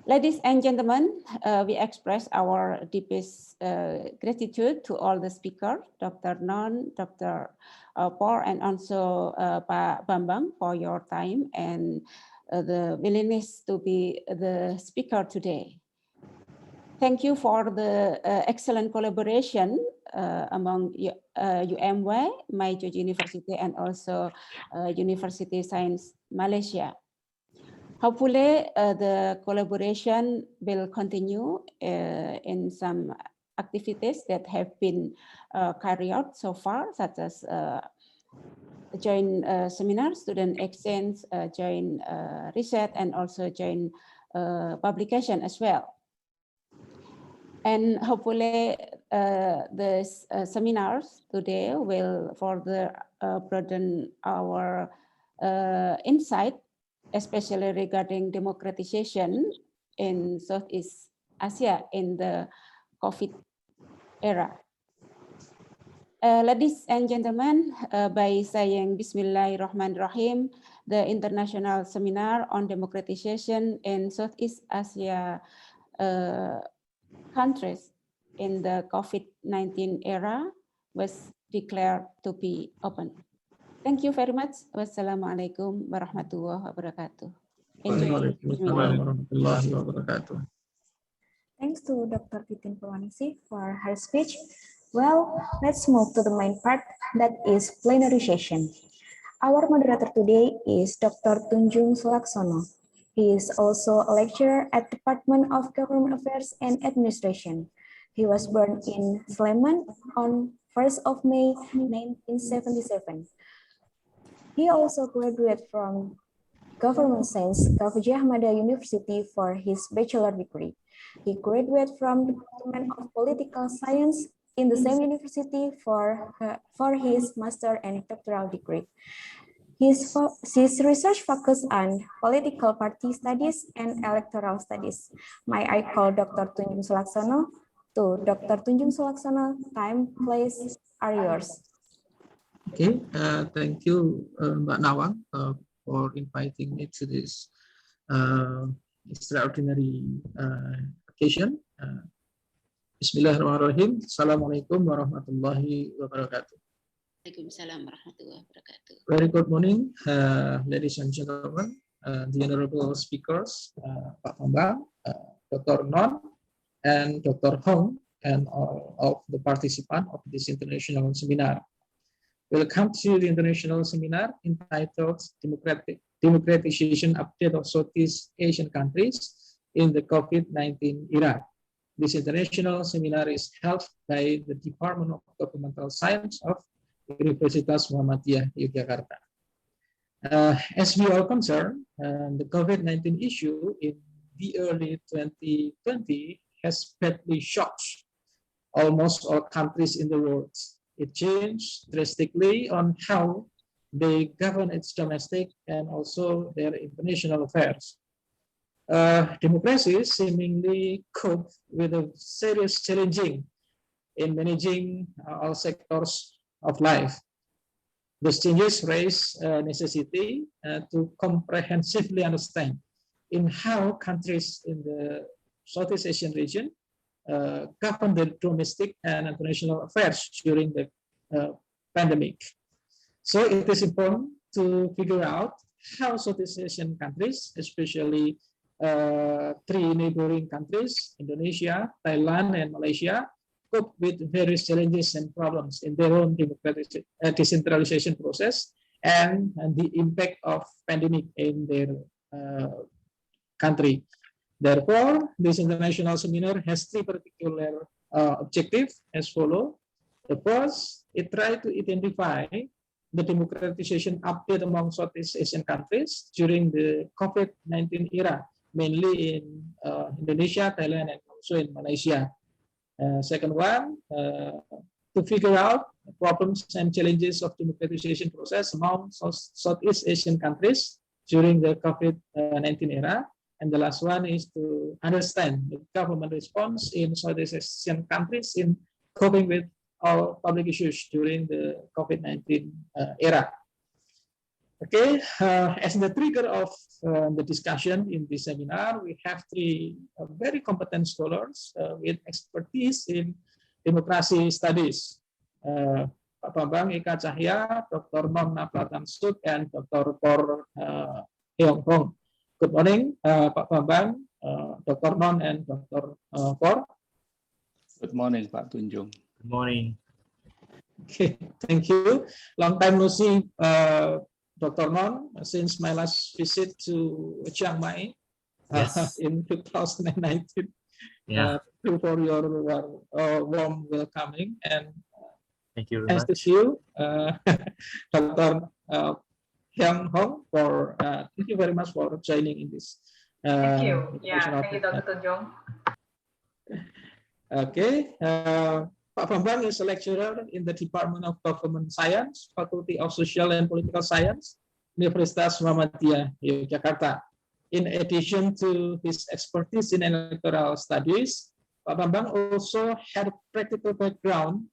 Ladies and gentlemen, we express our deepest gratitude to all the speakers, Dr. Non, Dr. Paul, and also Pak Bambang for your time and the willingness to be the speaker today. Thank you for the excellent collaboration among UMW, My George University, and also University Science Malaysia. Hopefully, the collaboration will continue in some activities that have been carried out so far, such as joint seminar, student exchange, joint research, and also joint publication as well. And hopefully, the seminars today will further broaden our insight, especially regarding democratization in Southeast Asia in the COVID era. Ladies and gentlemen, by saying Bismillahirrahmanirrahim, the International Seminar on Democratization in Southeast Asia countries in the COVID-19 era was declared to be open. Thank you very much. Wassalamualaikum warahmatullahi wabarakatuh. Thanks to Dr. Titin Purwaningsih for her speech. Well, let's move to the main part, that is plenary session. Our moderator today is Dr. Tunjung Sulaksono. He is also a lecturer at Department of Government Affairs and Administration. He was born in Sleman on 1st of May 1977. He also graduated from Government Science, Gajah Mada University for his bachelor degree. He graduated from the Department of Political Science in the same university for his master and doctoral degree. His research focused on political party studies and electoral studies. May I call Dr. Tunjung Sulaksono? To Dr. Tunjung Sulaksono, time, place are yours. Okay, thank you, Mbak Nawang, for inviting me to this extraordinary occasion. Bismillahirrahmanirrahim. Assalamualaikum warahmatullahi wabarakatuh. Waalaikumsalam warahmatullahi wabarakatuh. Very good morning, ladies and gentlemen, the honorable speakers, Pak Bambang, Dr. Non, and Dr. Hong, and all of the participants of this international seminar. Welcome to the international seminar entitled Democratization Update of Southeast Asian Countries in the COVID-19 Era. This international seminar is held by the Department of Governmental Science of Universitas Muhammadiyah Yogyakarta. As we all concerned, the COVID-19 issue in the early 2020 has badly shocked almost all countries in the world. It changed drastically on how they govern its domestic and also their international affairs. Democracies seemingly cope with a serious challenging in managing all sectors of life. These changes raise necessity to comprehensively understand in how countries in the Southeast Asian region govern their domestic and international affairs during the pandemic. So it is important to figure out how Southeast Asian countries, especially three neighboring countries, Indonesia, Thailand, and Malaysia, cope with various challenges and problems in their own decentralization process and the impact of pandemic in their country. Therefore, this international seminar has three particular objectives as follows. The first, it tries to identify the democratization update among Southeast Asian countries during the COVID-19 era, mainly in Indonesia, Thailand, and also in Malaysia. Second one, to figure out problems and challenges of democratization process among Southeast Asian countries during the COVID-19 era. And the last one is to understand the government response in Southeast Asian countries in coping with all public issues during the COVID-19 era. Okay, as the trigger of the discussion in this seminar, we have three very competent scholars with expertise in democracy studies. Pak Bambang Eka Cahya, Dr. Non Napratan Sud, and Dr. Por Heong Hong. Good morning, Pak Bambang, Dr. Non, and Dr. Por. Good morning, Pak Tunjung. Good morning. Okay, thank you. Long time no see, Dr. Non, since my last visit to Chiang Mai Yes. in 2019. Yeah. Thank you for your warm welcoming, and Thank you very nice to much. see you, Dr. Heong Hong. Thank you very much for joining in this. Thank you. Yeah, thank you, Dr. Tunjung. Okay. Pak Bambang is a lecturer in the Department of Government Science, Faculty of Social and Political Science, Universitas Muhammadiyah, Yogyakarta. In addition to his expertise in electoral studies, Pak Bambang also had a practical background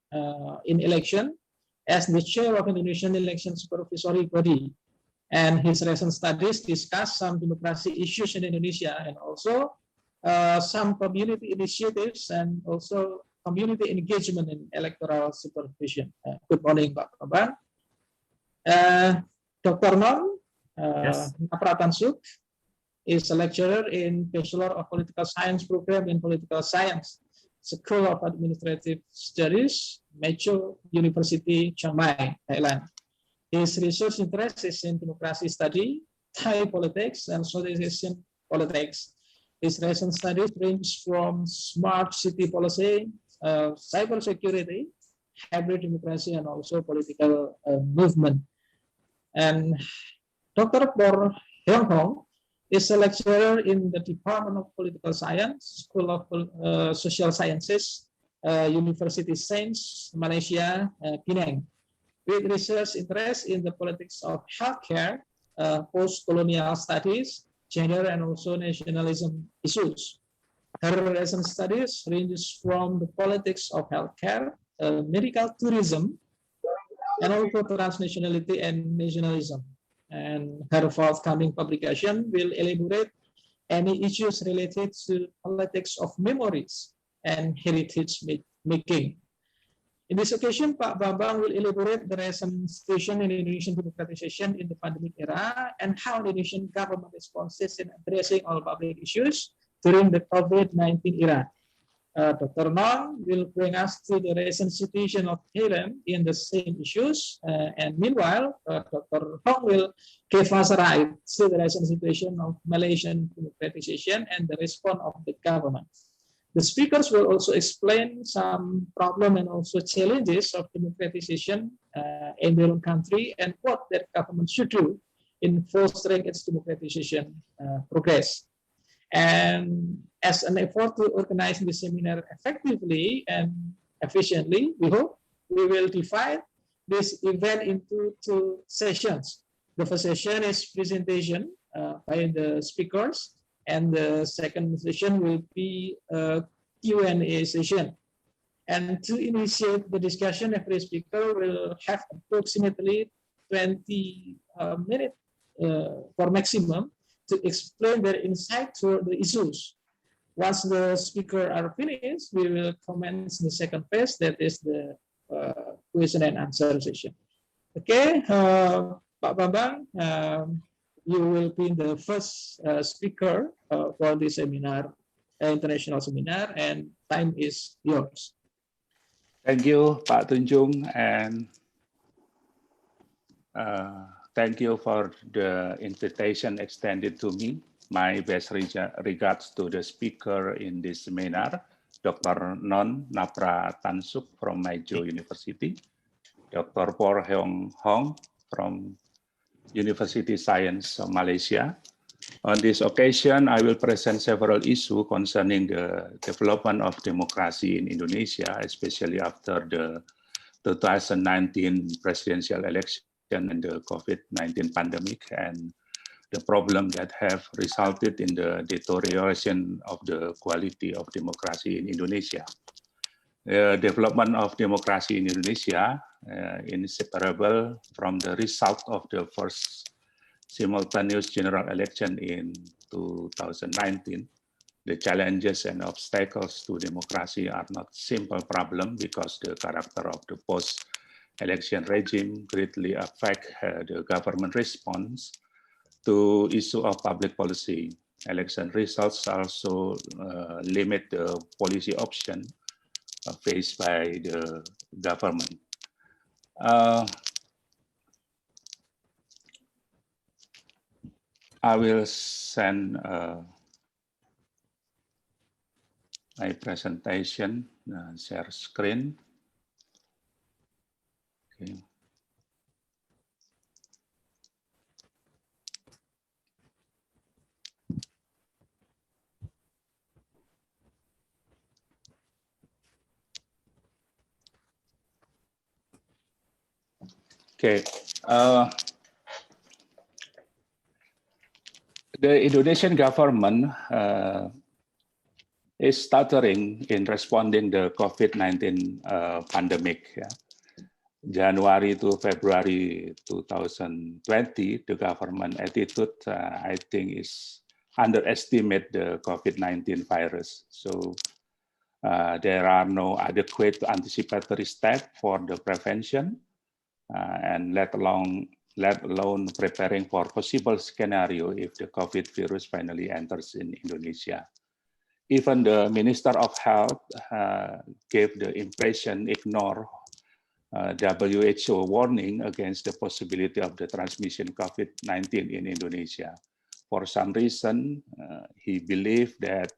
in election as the chair of Indonesian Election Supervisory Body. And his recent studies discuss some democracy issues in Indonesia and also some community initiatives and also community engagement in electoral supervision. Good morning, Pak Bambang. Dr. Non Yes. Napratan Sud is a lecturer in Bachelor of Political Science program in Political Science, School of Administrative Studies, Macho University, Chiang Mai, Thailand. His research interest is in democracy study, Thai politics, and Southeast Asian politics. His recent studies range from smart city policy, cybersecurity, hybrid democracy, and also political movement. And Dr. Por Heong Hong is a lecturer in the Department of Political Science, School of Social Sciences, University Sains, Malaysia, Penang, with research interest in the politics of healthcare, post-colonial studies, gender, and also nationalism issues. Her recent studies ranges from the politics of healthcare, medical tourism, and also transnationality and nationalism. And her forthcoming publication will elaborate any issues related to politics of memories and heritage making. In this occasion, Pak Bambang will elaborate the recent situation in Indonesian democratization in the pandemic era and how Indonesian government responses in addressing all public issues during the COVID-19 era. Dr. Non will bring us to the recent situation of Thailand in the same issues. And meanwhile, Dr. Hong will give us a ride to the recent situation of Malaysian democratization and the response of the government. The speakers will also explain some problem and also challenges of democratization in their own country and what their government should do in fostering its democratization progress. And as an effort to organize the seminar effectively and efficiently, we hope we will divide this event into two sessions. The first session is presentation by the speakers, and the second session will be a Q&A session. And to initiate the discussion, every speaker will have approximately 20 minutes for maximum to explain their insight toward the issues. Once the speakers are finished, we will commence the second phase, that is the question and answer session. Okay, Pak Bambang, you will be the first speaker for this seminar, international seminar, and time is yours. Thank you, Pak Tunjung, and thank you for the invitation extended to me. My best regards to the speaker in this seminar, Dr. Non Napratan Sud from Malaysia University, Dr. Por Heong Hong from University Science of Malaysia. On this occasion, I will present several issues concerning the development of democracy in Indonesia, especially after the 2019 presidential election and the COVID-19 pandemic, and the problem that have resulted in the deterioration of the quality of democracy in Indonesia. The development of democracy in Indonesia is inseparable from the result of the first simultaneous general election in 2019, the challenges and obstacles to democracy are not simple problem because the character of the post-election regime greatly affect the government response to issue of public policy. Election results also limit the policy option faced by the government. I will send my presentation, share screen. Okay. Okay. The Indonesian government is stuttering in responding the COVID-19 pandemic. Yeah. January to February 2020, the government attitude, I think, is underestimate the COVID-19 virus. So there are no adequate anticipatory steps for the prevention, and let alone preparing for possible scenario if the COVID virus finally enters in Indonesia. Even the Minister of Health gave the impression ignore WHO warning against the possibility of the transmission COVID-19 in Indonesia. For some reason, he believed that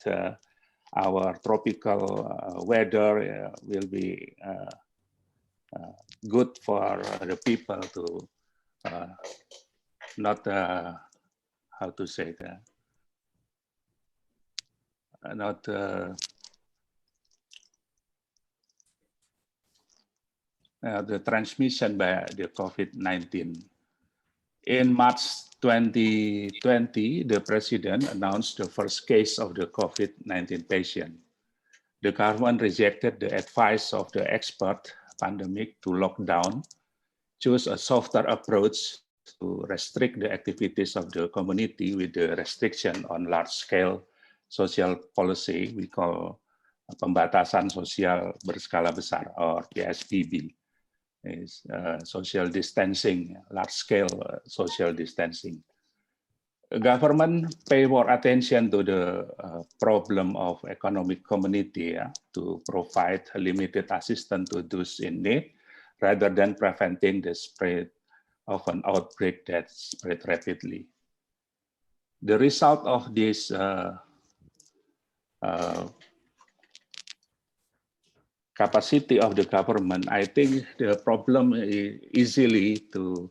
our tropical weather will be good for the people to not, how to say that, not the transmission by the COVID-19. In March 2020, the president announced the first case of the COVID-19 patient. The government rejected the advice of the expert pandemic to lock down, choose a softer approach to restrict the activities of the community with the restriction on large-scale social policy we call pembatasan sosial berskala besar or PSBB. Is social distancing, large-scale social distancing. Government pay more attention to the problem of economic community to provide limited assistance to those in need, rather than preventing the spread of an outbreak that spread rapidly. The result of this capacity of the government, I think the problem is easily to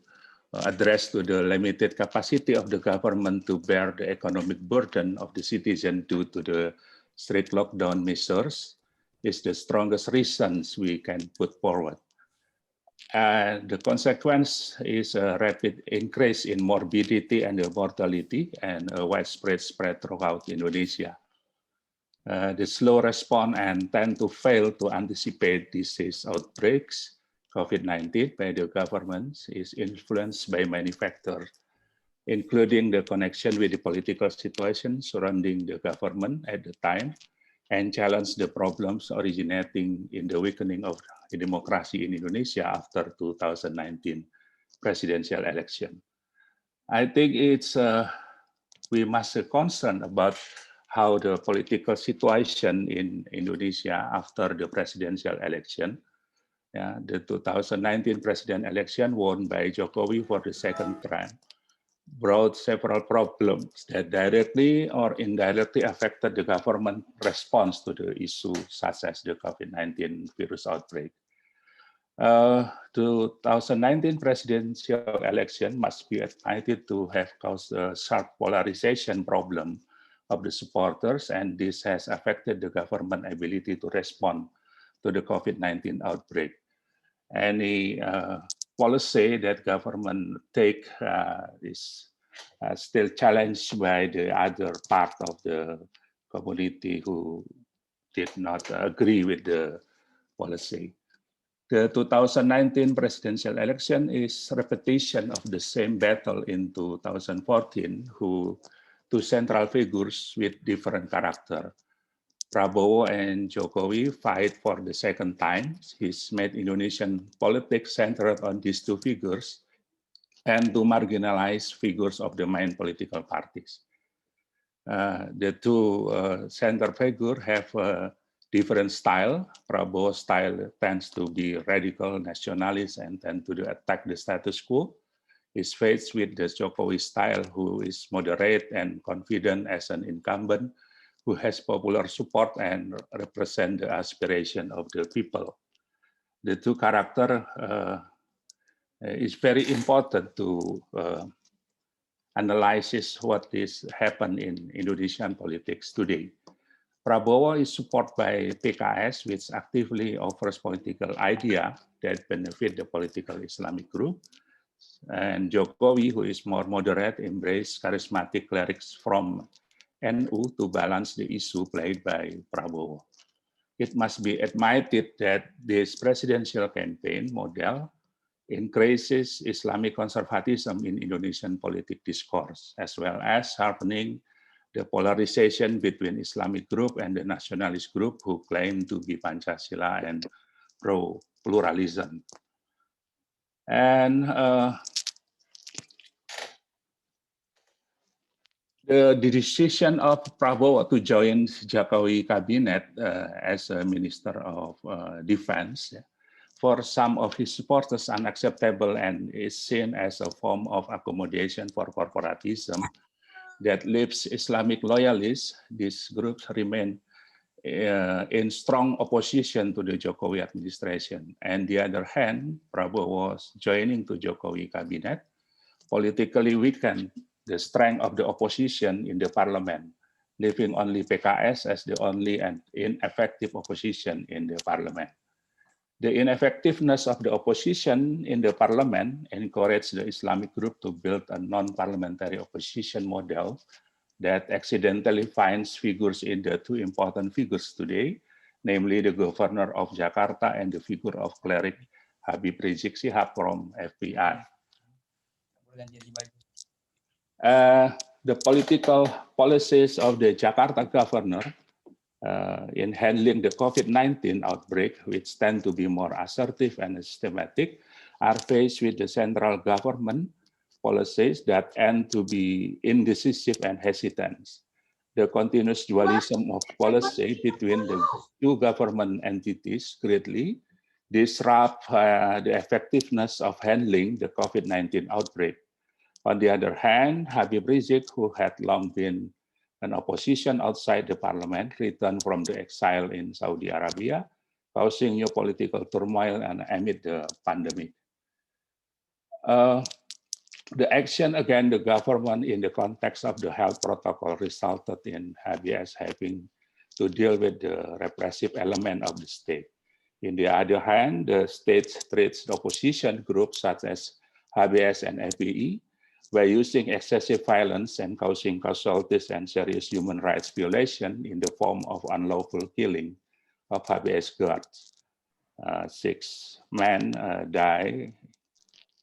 address to the limited capacity of the government to bear the economic burden of the citizen due to the strict lockdown measures is the strongest reasons we can put forward. And the consequence is a rapid increase in morbidity and mortality and a widespread spread throughout Indonesia. The slow response and tend to fail to anticipate disease outbreaks, COVID-19 by the government is influenced by many factors, including the connection with the political situation surrounding the government at the time, and challenge the problems originating in the weakening of the democracy in Indonesia after 2019 presidential election. I think it's we must be concerned about how the political situation in Indonesia after the presidential election. The 2019 president election won by Jokowi for the second time brought several problems that directly or indirectly affected the government response to the issue such as the COVID-19 virus outbreak. 2019 presidential election must be admitted to have caused a sharp polarization problem of the supporters, and this has affected the government ability to respond to the COVID-19 outbreak. Any policy that government take is still challenged by the other part of the community who did not agree with the policy. The 2019 presidential election is repetition of the same battle in 2014, two central figures with different character. Prabowo and Jokowi fight for the second time. He's made Indonesian politics centered on these two figures and to marginalize figures of the main political parties. The two center figures have a different style. Prabowo's style tends to be radical nationalist and tend to attack the status quo. Is faced with the Jokowi style, who is moderate and confident as an incumbent, who has popular support and represent the aspiration of the people. The two characters is very important to analyze what is happened in Indonesian politics today. Prabowo is supported by PKS, which actively offers political idea that benefit the political Islamic group. And Jokowi, who is more moderate, embrace charismatic clerics from NU to balance the issue played by Prabowo. It must be admitted that this presidential campaign model increases Islamic conservatism in Indonesian political discourse, as well as sharpening the polarization between Islamic group and the nationalist group who claim to be Pancasila and pro-pluralism. And the decision of Prabowo to join Jokowi cabinet as a Minister of Defense, for some of his supporters unacceptable and is seen as a form of accommodation for corporatism that leaves Islamic loyalists. These groups remain in strong opposition to the Jokowi administration. And the other hand, Prabowo's joining to Jokowi cabinet politically weakened the strength of the opposition in the parliament, leaving only PKS as the only and ineffective opposition in the parliament. The ineffectiveness of the opposition in the parliament encouraged the Islamic group to build a non-parliamentary opposition model that accidentally finds figures in the two important figures today, namely the governor of Jakarta and the figure of cleric Habib Rizik Syihab from FBI. The political policies of the Jakarta governor in handling the COVID-19 outbreak, which tend to be more assertive and systematic, are faced with the central government policies that end to be indecisive and hesitant. The continuous dualism of policy between the two government entities greatly disrupt the effectiveness of handling the COVID-19 outbreak. On the other hand, Habib Rizik, who had long been an opposition outside the parliament, returned from the exile in Saudi Arabia, causing new political turmoil and amid the pandemic. The action against the government in the context of the health protocol resulted in HBS having to deal with the repressive element of the state. On the other hand, the state treats the opposition groups such as HBS and FPI by using excessive violence and causing casualties and serious human rights violation in the form of unlawful killing of HBS guards. 6 men died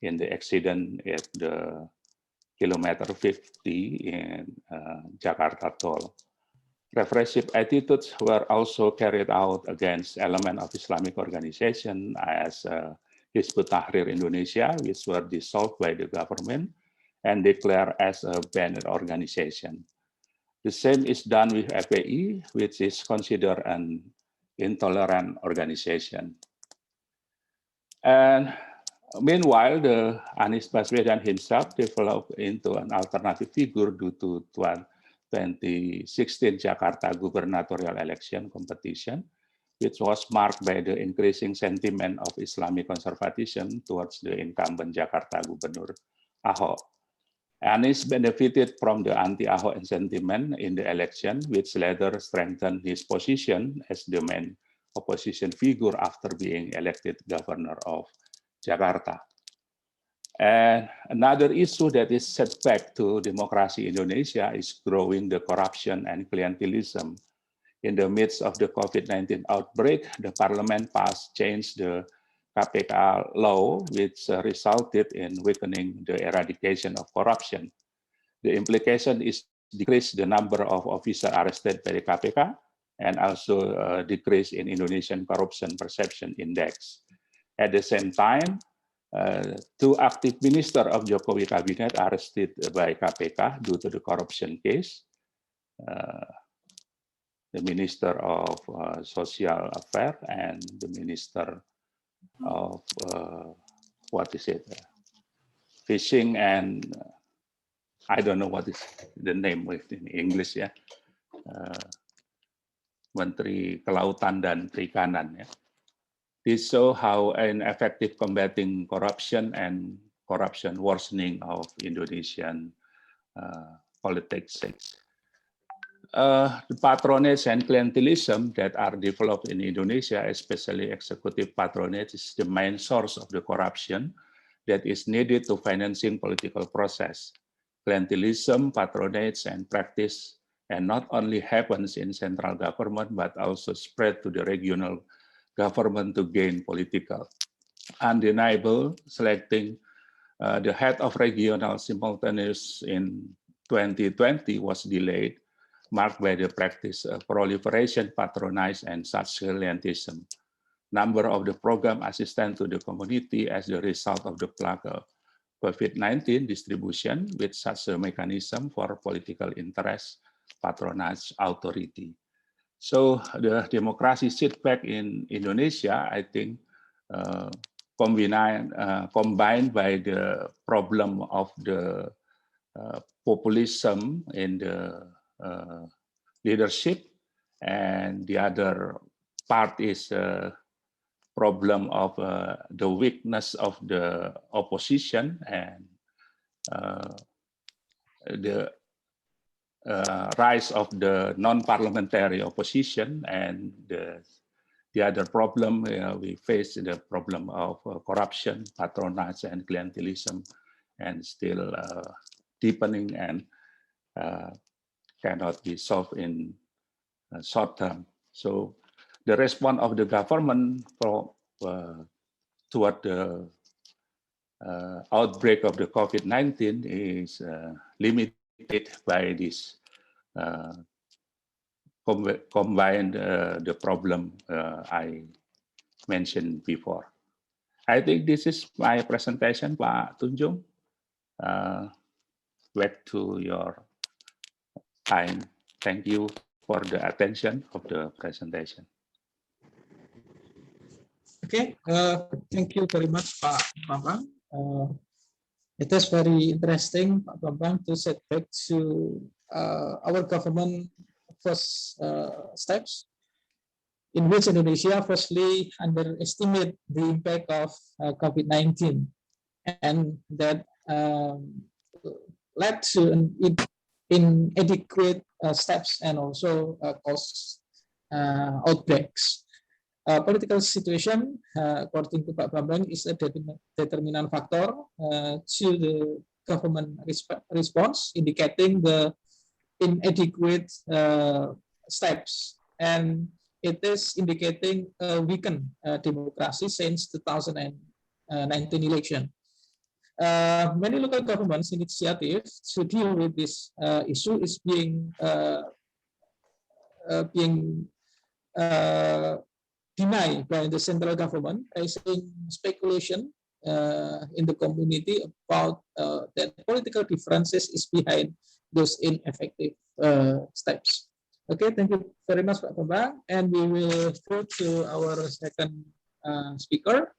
in the accident at the kilometer 50 in Jakarta toll. Repressive attitudes were also carried out against elements of Islamic organization as Hizbut Tahrir Indonesia, which were dissolved by the government and declared as a banned organization. The same is done with FPI, which is considered an intolerant organization. And meanwhile, the Anies Baswedan himself developed into an alternative figure due to 2016 Jakarta gubernatorial election competition, which was marked by the increasing sentiment of Islamic conservatism towards the incumbent Jakarta Gubernur Ahok. Anies benefited from the anti-Ahok sentiment in the election, which later strengthened his position as the main opposition figure after being elected governor of Jakarta. And another issue that is set back to democracy in Indonesia is growing the corruption and clientelism. In the midst of the COVID-19 outbreak, the parliament changed the KPK law, which resulted in weakening the eradication of corruption. The implication is decrease the number of officers arrested by the KPK and also decrease in Indonesian corruption perception index. At the same time, two active ministers of Jokowi cabinet arrested by KPK due to the corruption case. The Minister of Social Affairs and the Minister of fishing and I don't know what is the name in English ya. Menteri Kelautan dan Perikanan ya. This show how an effective combating corruption and corruption worsening of Indonesian politics. The patronage and clientelism that are developed in Indonesia, especially executive patronage, is the main source of the corruption that is needed to financing political process. Clientelism, patronage, and practice, and not only happens in central government, but also spread to the regional government to gain political. Undeniable, selecting the head of regional simultaneous in 2020 was delayed, marked by the practice of proliferation, patronage, and such clientelism. Number of the program assistance to the community as the result of the plague of COVID-19 distribution with such a mechanism for political interest, patronage, authority. So the democracy setback in Indonesia, I think, combined by the problem of the populism in the leadership, and the other part is problem of the weakness of the opposition and the rise of the non-parliamentary opposition, and the other problem we face the problem of corruption, patronage, and clientelism, and still deepening and cannot be solved in short term. So the response of the government toward the outbreak of the COVID-19 is limited by this combined the problem I mentioned before. I think this is my presentation, Pak Tunjung. Back to your time. Thank you for the attention of the presentation. Okay, thank you very much, Pak Bambang. It is very interesting, Pak Bambang, to set back to our government first steps, in which Indonesia firstly underestimate the impact of COVID-19, and that led to inadequate steps and also cause outbreaks. Political situation, according to Pak Bambang, is a determinant factor to the government response, indicating the inadequate steps, and it is indicating a weakened democracy since 2019 election. Many local governments' initiatives to deal with this issue is being denied by the central government, raising speculation in the community about that political differences is behind those ineffective steps. Okay, thank you very much, Pak Bambang, and we will go to our second speaker,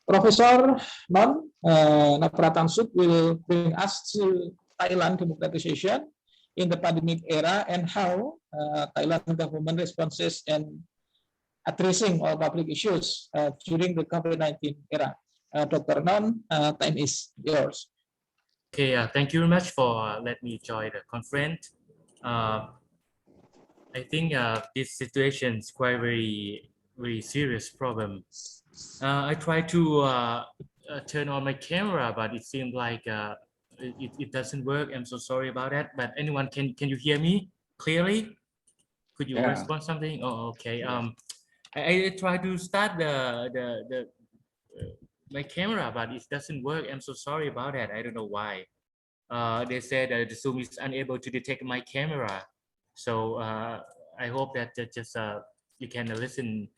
Professor Non Napratansuk will bring us to Thailand democratization in the pandemic era and how Thailand government responses and addressing all public issues during the COVID-19 era. Dr. Non, time is yours. Okay, thank you very much for letting me join the conference. I think this situation is quite very serious problem. I tried to turn on my camera, but it seemed like it doesn't work. I'm so sorry about that. But anyone, can you hear me clearly? Could you respond something? Oh, okay. I try to start my camera, but it doesn't work. I'm so sorry about that. I don't know why. They said that the Zoom is unable to detect my camera. So I hope that just you can listen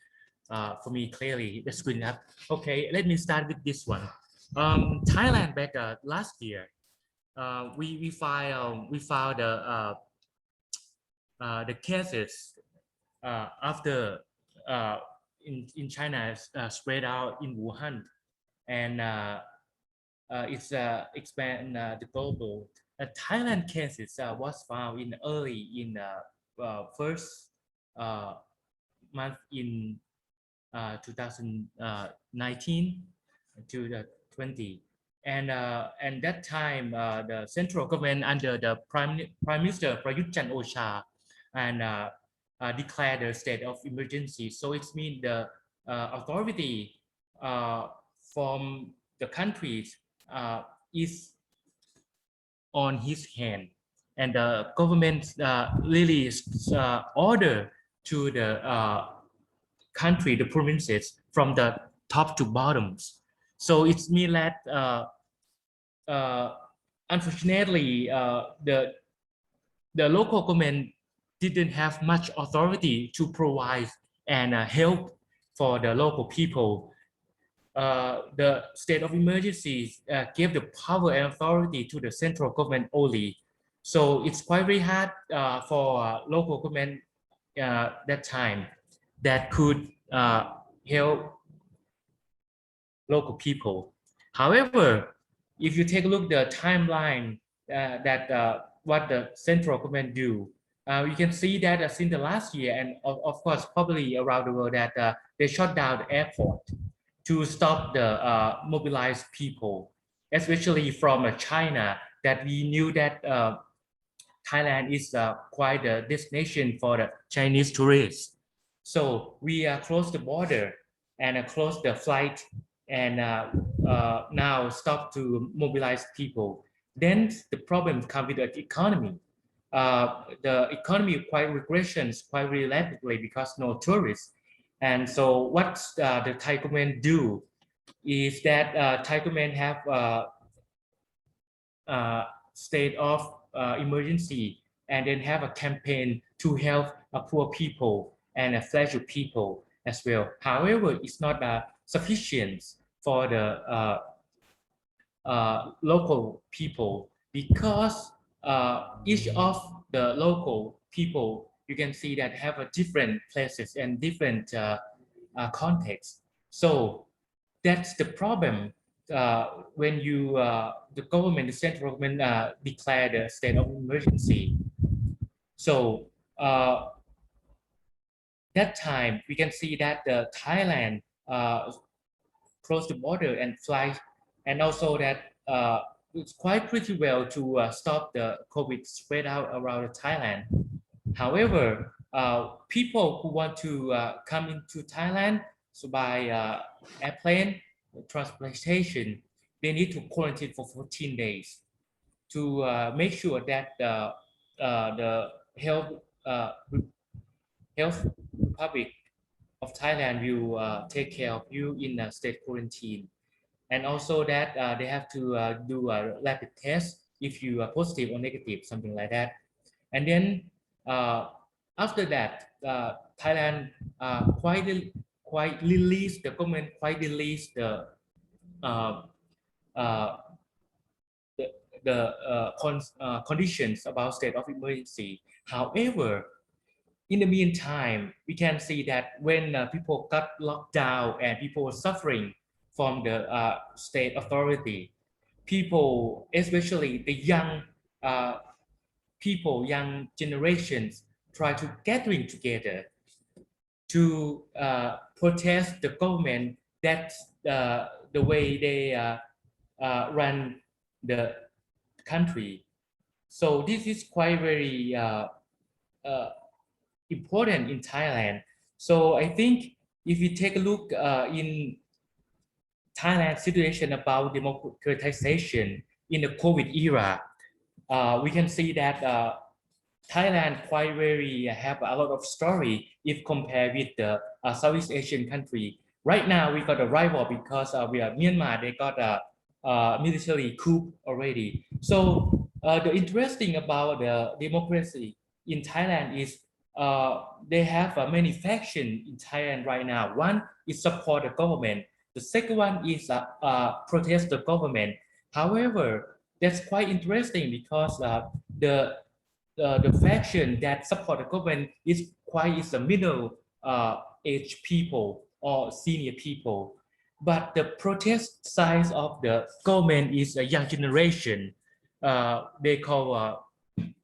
for me clearly. That's good enough. Okay, let me start with this one. Thailand back last year, we found the cases after in China spread out in Wuhan, and it's expand the global. Thailand cases was found in early in first month in 2019 to the 20, and that time the central government under the Prime Minister Prayut Chan-o-cha and declared a state of emergency. So it means the authority from the countries is on his hand, and the government released order to the country, the provinces, from the top to bottoms. So it means that unfortunately the local government didn't have much authority to provide and help for the local people. The state of emergency gave the power and authority to the central government only. So it's quite very hard for local government that time that could help local people. However, if you take a look at the timeline that what the central government do, you can see that since the last year, and of course probably around the world, that they shut down the airport to stop the mobilized people, especially from China, that we knew that Thailand is quite a destination for the Chinese tourists. So we closed the border and closed the flight, and now stop to mobilize people. Then the problem comes with the economy. The economy quite regressions quite really rapidly because no tourists. And so what the Thai government do is that Thai government have state of emergency, and then have a campaign to help poor people and fragile people as well. However, it's not sufficient for the local people, because each of the local people, you can see that have a different places and different contexts. So that's the problem when you the government, the central government declared a state of emergency. So that time we can see that Thailand closed the border and fly, and also that it's quite pretty well to stop the COVID spread out around Thailand. However, people who want to come into Thailand, so by airplane transportation, they need to quarantine for 14 days to make sure that the health Republic of Thailand will take care of you in a state quarantine, and also that they have to do a rapid test if you are positive or negative, something like that. And then after that, Thailand quite released, the government quite released the conditions about state of emergency. However, in the meantime, we can see that when people got locked down and people were suffering from the state authority, people, especially the young people, young generations, try to gathering together to protest the government. That's the way they run the country. So this is quite very important in Thailand. So I think if you take a look in Thailand situation about democratization in the COVID era, we can see that Thailand quite very have a lot of story if compared with the Southeast Asian country. Right now we got a rival because we are Myanmar. They got a military coup already. So the interesting about the democracy in Thailand is they have many factions in Thailand right now. One is support the government. The second one is protest the government. However, that's quite interesting because the faction that support the government is the middle age people or senior people, but the protest side of the government is a young generation. They call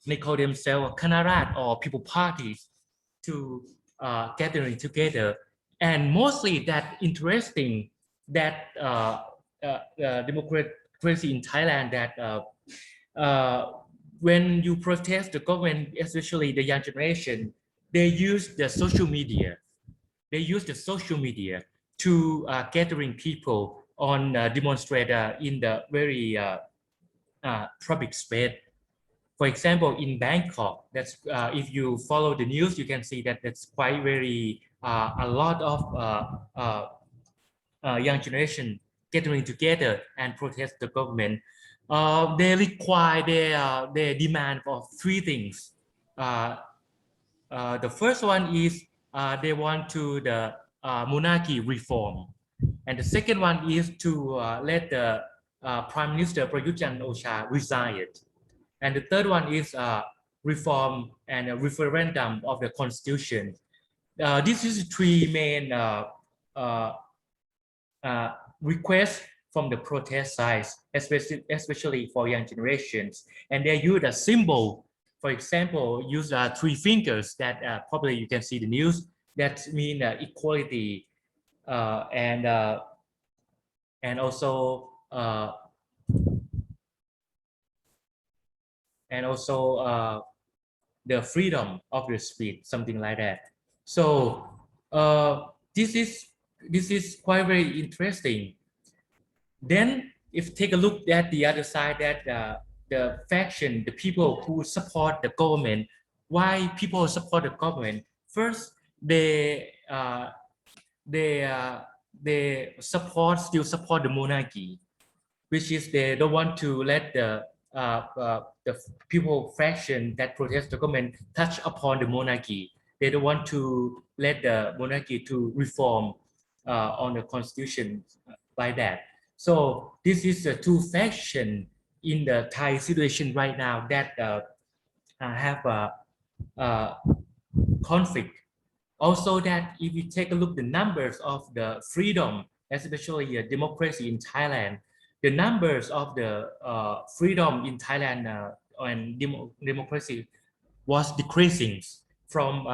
themselves Kanarat or people parties to gathering together, and mostly that interesting that democracy in Thailand that when you protest the government, especially the young generation, they use the social media. They use the social media to gathering people on demonstrate in the very public space. For example, in Bangkok, that's if you follow the news, you can see that that's quite very a lot of young generation gathering together and protest the government. They require their demand for three things. The first one is they want to the monarchy reform, and the second one is to let the Prime Minister Prayut Chan-o-cha resign, and the third one is reform and a referendum of the constitution. This is three main requests from the protest side, especially for young generations, and they use a symbol. For example, use three fingers that probably you can see the news that mean equality and also the freedom of the speech, something like that. So this is quite very interesting. Then, if take a look at the other side, that the faction, the people who support the government, why people support the government? First, they still support the monarchy, which is they don't want to let the people faction that protest the government touch upon the monarchy. They don't want to let the monarchy to reform on the constitution by that. So this is the two factions in the Thai situation right now that have a conflict. Also, that if you take a look at the numbers of the freedom, especially democracy in Thailand, the numbers of the freedom in Thailand and democracy was decreasing from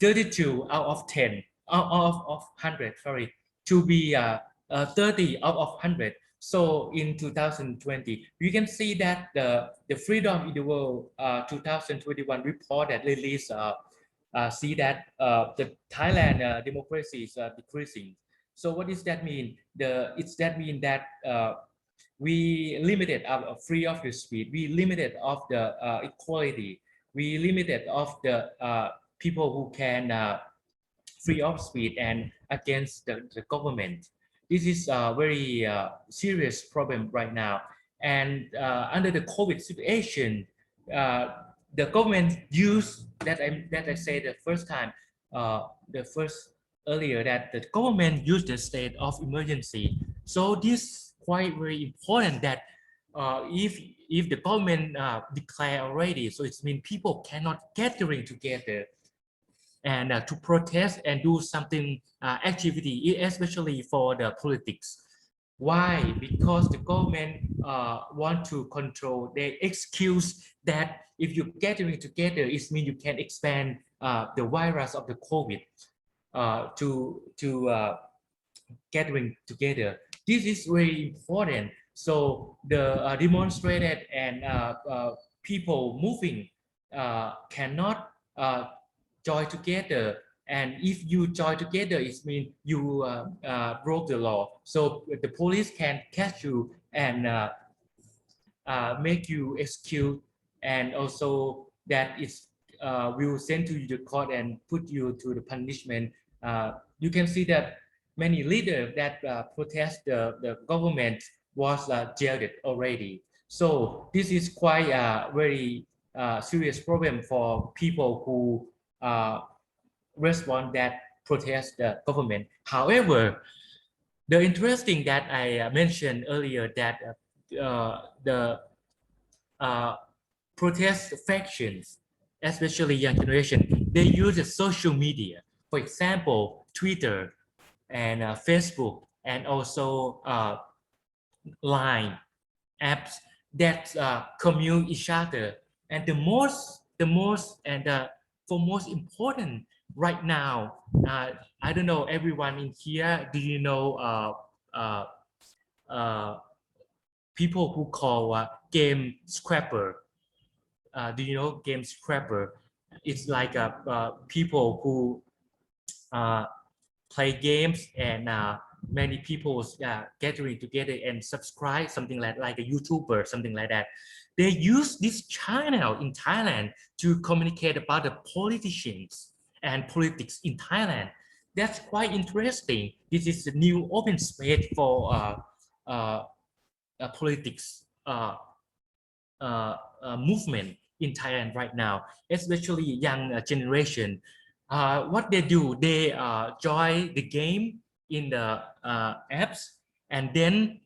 32 out of 10 out of 100, sorry, to be 30 out of 100. So in 2020, you can see that the freedom in the world 2021 report that released see that the Thailand democracy is decreasing. So what does that mean? That mean that we limited our free of the speech, we limited of the equality, we limited of the people who can free of speech and against the government. This is a very serious problem right now. And under the COVID situation, the government used that I said the first time, earlier that the government used the state of emergency. So this quite very important that if the government declare already, so it means people cannot gathering together and to protest and do something activity, especially for the politics. Why? Because the government want to control. They excuse that if you're gathering together, it means you can expand the virus of the COVID to gathering together. This is very important. So the demonstrated and people moving cannot join together. And if you join together, it means you broke the law. So the police can catch you and make you execute and also that is will send to you the court and put you to the punishment. You can see that many leaders that protest the government was jailed already. So this is quite a very serious problem for people who respond that protest the government. However, the interesting that I mentioned earlier that the protest factions, especially young generation, they use the social media. For example, Twitter and Facebook, and also Line apps that commute each other. And the most and for most important right now, I don't know everyone in here, do you know people who call game scrapper? Do you know game scrapper? It's like people who play games, and many people gathering together and subscribe, something like a YouTuber, something like that. They use this channel in Thailand to communicate about the politicians and politics in Thailand. That's quite interesting. This is a new open space for politics movement in Thailand right now, especially young generation. What they do, they join the game in the apps, and then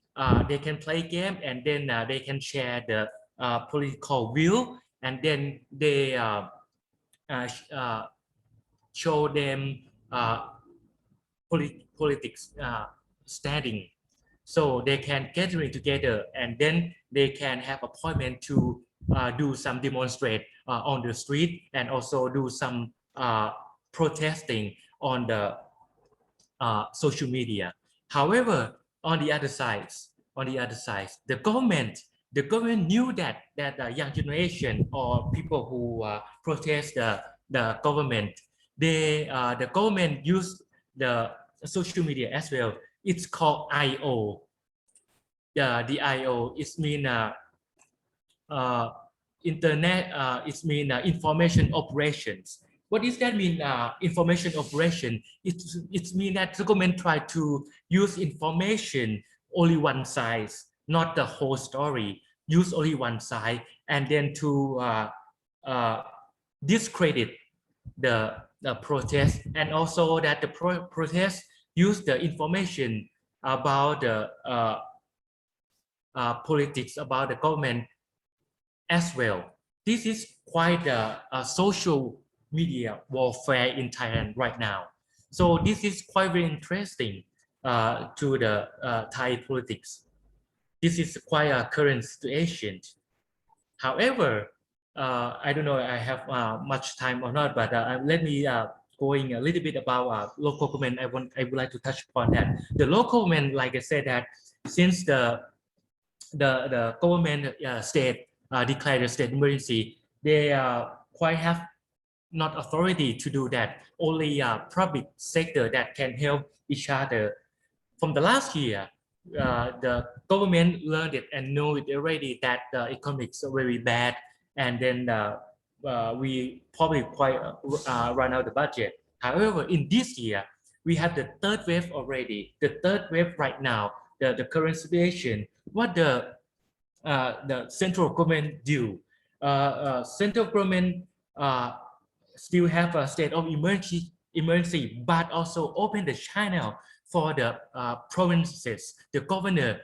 they can play game, and then they can share the political view, and then they show them politics standing, so they can gathering together, and then they can have appointment to do some demonstrate on the street, and also do some protesting on the social media. However, on the other side, the government knew that the young generation or people who protest the government, the government used the social media as well. It's called IO. The IO is mean internet. It mean information operations. What does that mean? Information operation. It means that the government try to use information only one side, not the whole story. Use only one side, and then to discredit the protest, and also that the protest use the information about the politics, about the government as well. This is quite a social media warfare in Thailand right now. So this is quite very interesting to the Thai politics. This is quite a current situation. However, I don't know I have much time or not, but let me going a little bit about local government. I would like to touch upon that. The local government, like I said, that since the government state declared a state emergency, they quite have not authority to do that. Only public sector that can help each other. From the last year, the government learned it and know it already that the economics are very bad, and then we probably quite run out the budget. However, in this year, we have the third wave already. The third wave right now, the current situation. What the central government do? Central government still have a state of emergency, but also open the channel for the provinces, the governor,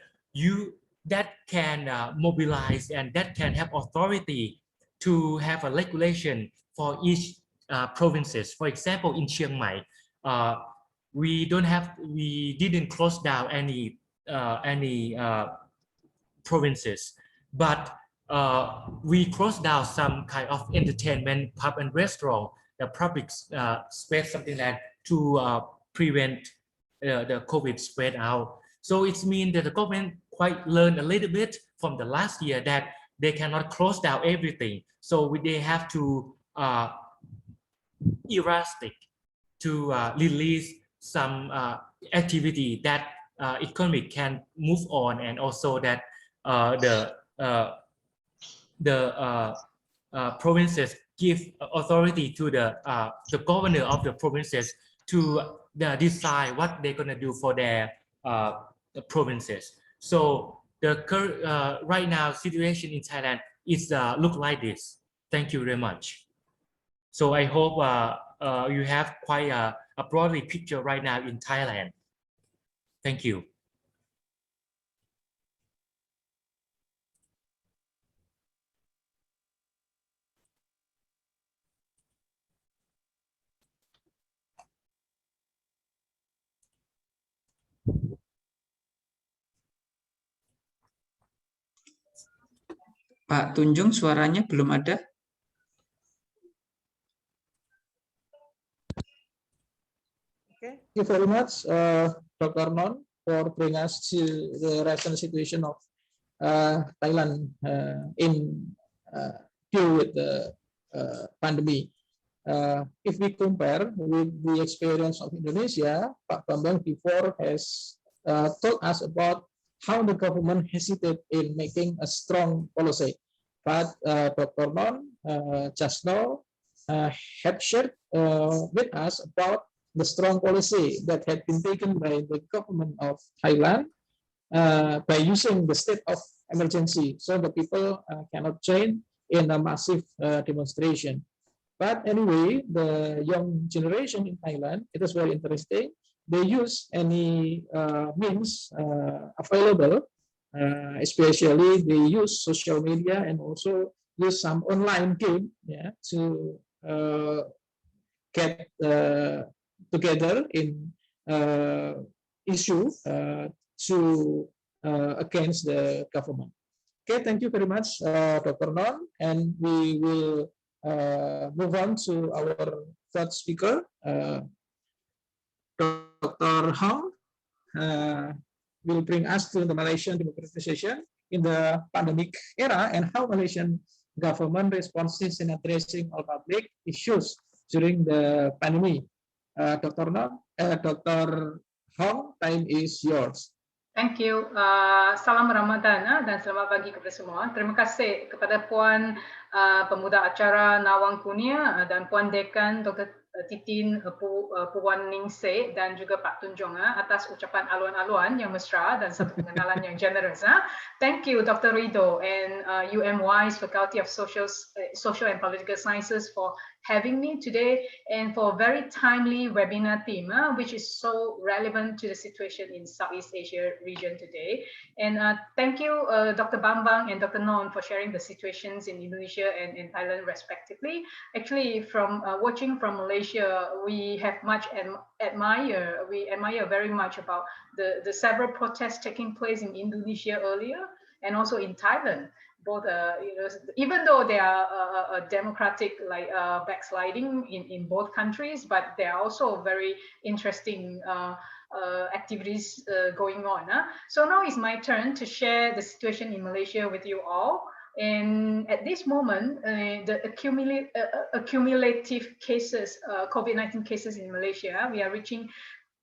that can mobilize and that can have authority to have a regulation for each provinces. For example, in Chiang Mai, we didn't close down any provinces, but we closed down some kind of entertainment, pub and restaurant, the public space, something like that, to prevent the COVID spread out. So it means that the government quite learned a little bit from the last year that they cannot close down everything. So they have to elastic to release some activity that economy can move on, and also that the provinces give authority to the governor of the provinces to decide what they're gonna do for their provinces. So the right now situation in Thailand is look like this. Thank you very much. So I hope you have quite a broadly picture right now in Thailand. Thank you. Pak Tunjung, suaranya belum ada. Okay, thank you very much, Dr. Non, for bringing us to the recent situation of Thailand in deal with the pandemic. If we compare with the experience of Indonesia, Pak Bambang before has told us about how the government hesitated in making a strong policy. But Dr. Non just now had shared with us about the strong policy that had been taken by the government of Thailand by using the state of emergency, so the people cannot join in a massive demonstration. But anyway, the young generation in Thailand, it is very interesting. They use any means available, especially they use social media and also use some online game, yeah, to get together in issue to against the government. Okay, thank you very much, Dr. Non, and we will move on to our third speaker, Dr. Hong, will bring us to the Malaysian democratization in the pandemic era and how Malaysian government responses in addressing all public issues during the pandemic. Dr. Hong, time is yours. Thank you. Salam Ramadan dan selamat pagi kepada semua. Terima kasih kepada Puan Pemuda Acara Nawang Kunia dan Puan Dekan Dr. Titin Puan Ningsih dan juga Pak Tunjung atas ucapan aluan-aluan yang mesra dan satu pengenalan yang generous. Thank you Dr. Rido and UMY's Faculty of Social and Political Sciences for having me today and for a very timely webinar theme which is so relevant to the situation in Southeast Asia region today. And thank you Dr. Bambang and Dr. Non for sharing the situations in Indonesia and in Thailand respectively. Actually, from watching from Malaysia, we have much we admire very much about the several protests taking place in Indonesia earlier and also in Thailand. Both, even though they are democratic backsliding in both countries, but there are also very interesting activities going on. So now it's my turn to share the situation in Malaysia with you all. And at this moment, the accumulative cases, COVID-19 cases in Malaysia, we are reaching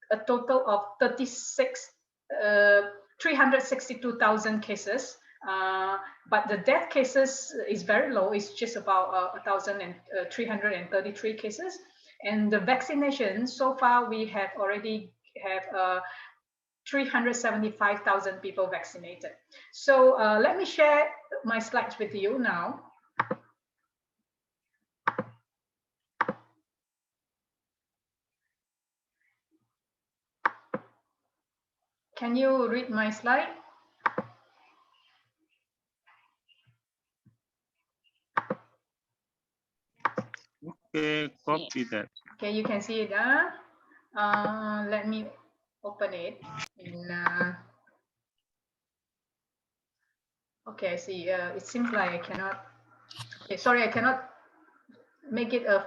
a total of 362,000 cases. But the death cases is very low. It's just about 1,333 cases. And the vaccination, so far we have already 375,000 people vaccinated. So let me share my slides with you now. Can you read my slide? Okay, copy that. Okay, you can see it. Let me open it. Okay, I see. It seems like I cannot. Okay, sorry, I cannot make it a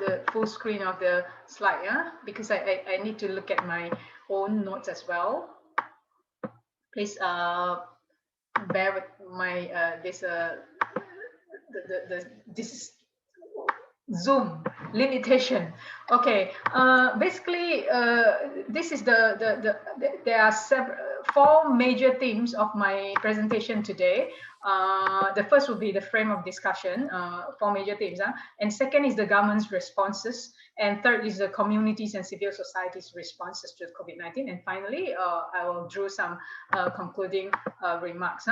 the full screen of the slide. Because I need to look at my own notes as well. Please bear with my this Zoom limitation. Okay, basically this is there are 4 major themes of my presentation today. The first would be the frame of discussion, 4 major themes, and second is the government's responses, and third is the communities and civil society's responses to COVID-19, and finally, I will draw some concluding remarks.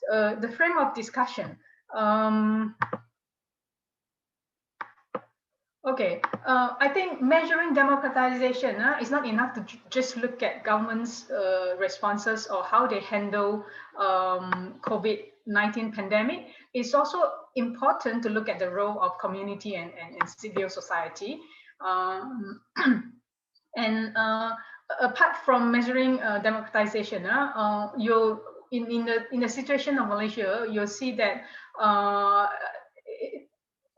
The frame of discussion. Okay, I think measuring democratization is not enough to just look at government's responses or how they handle COVID-19 pandemic. It's also important to look at the role of community and civil society. And apart from measuring democratization, you'll in the situation of Malaysia, you'll see that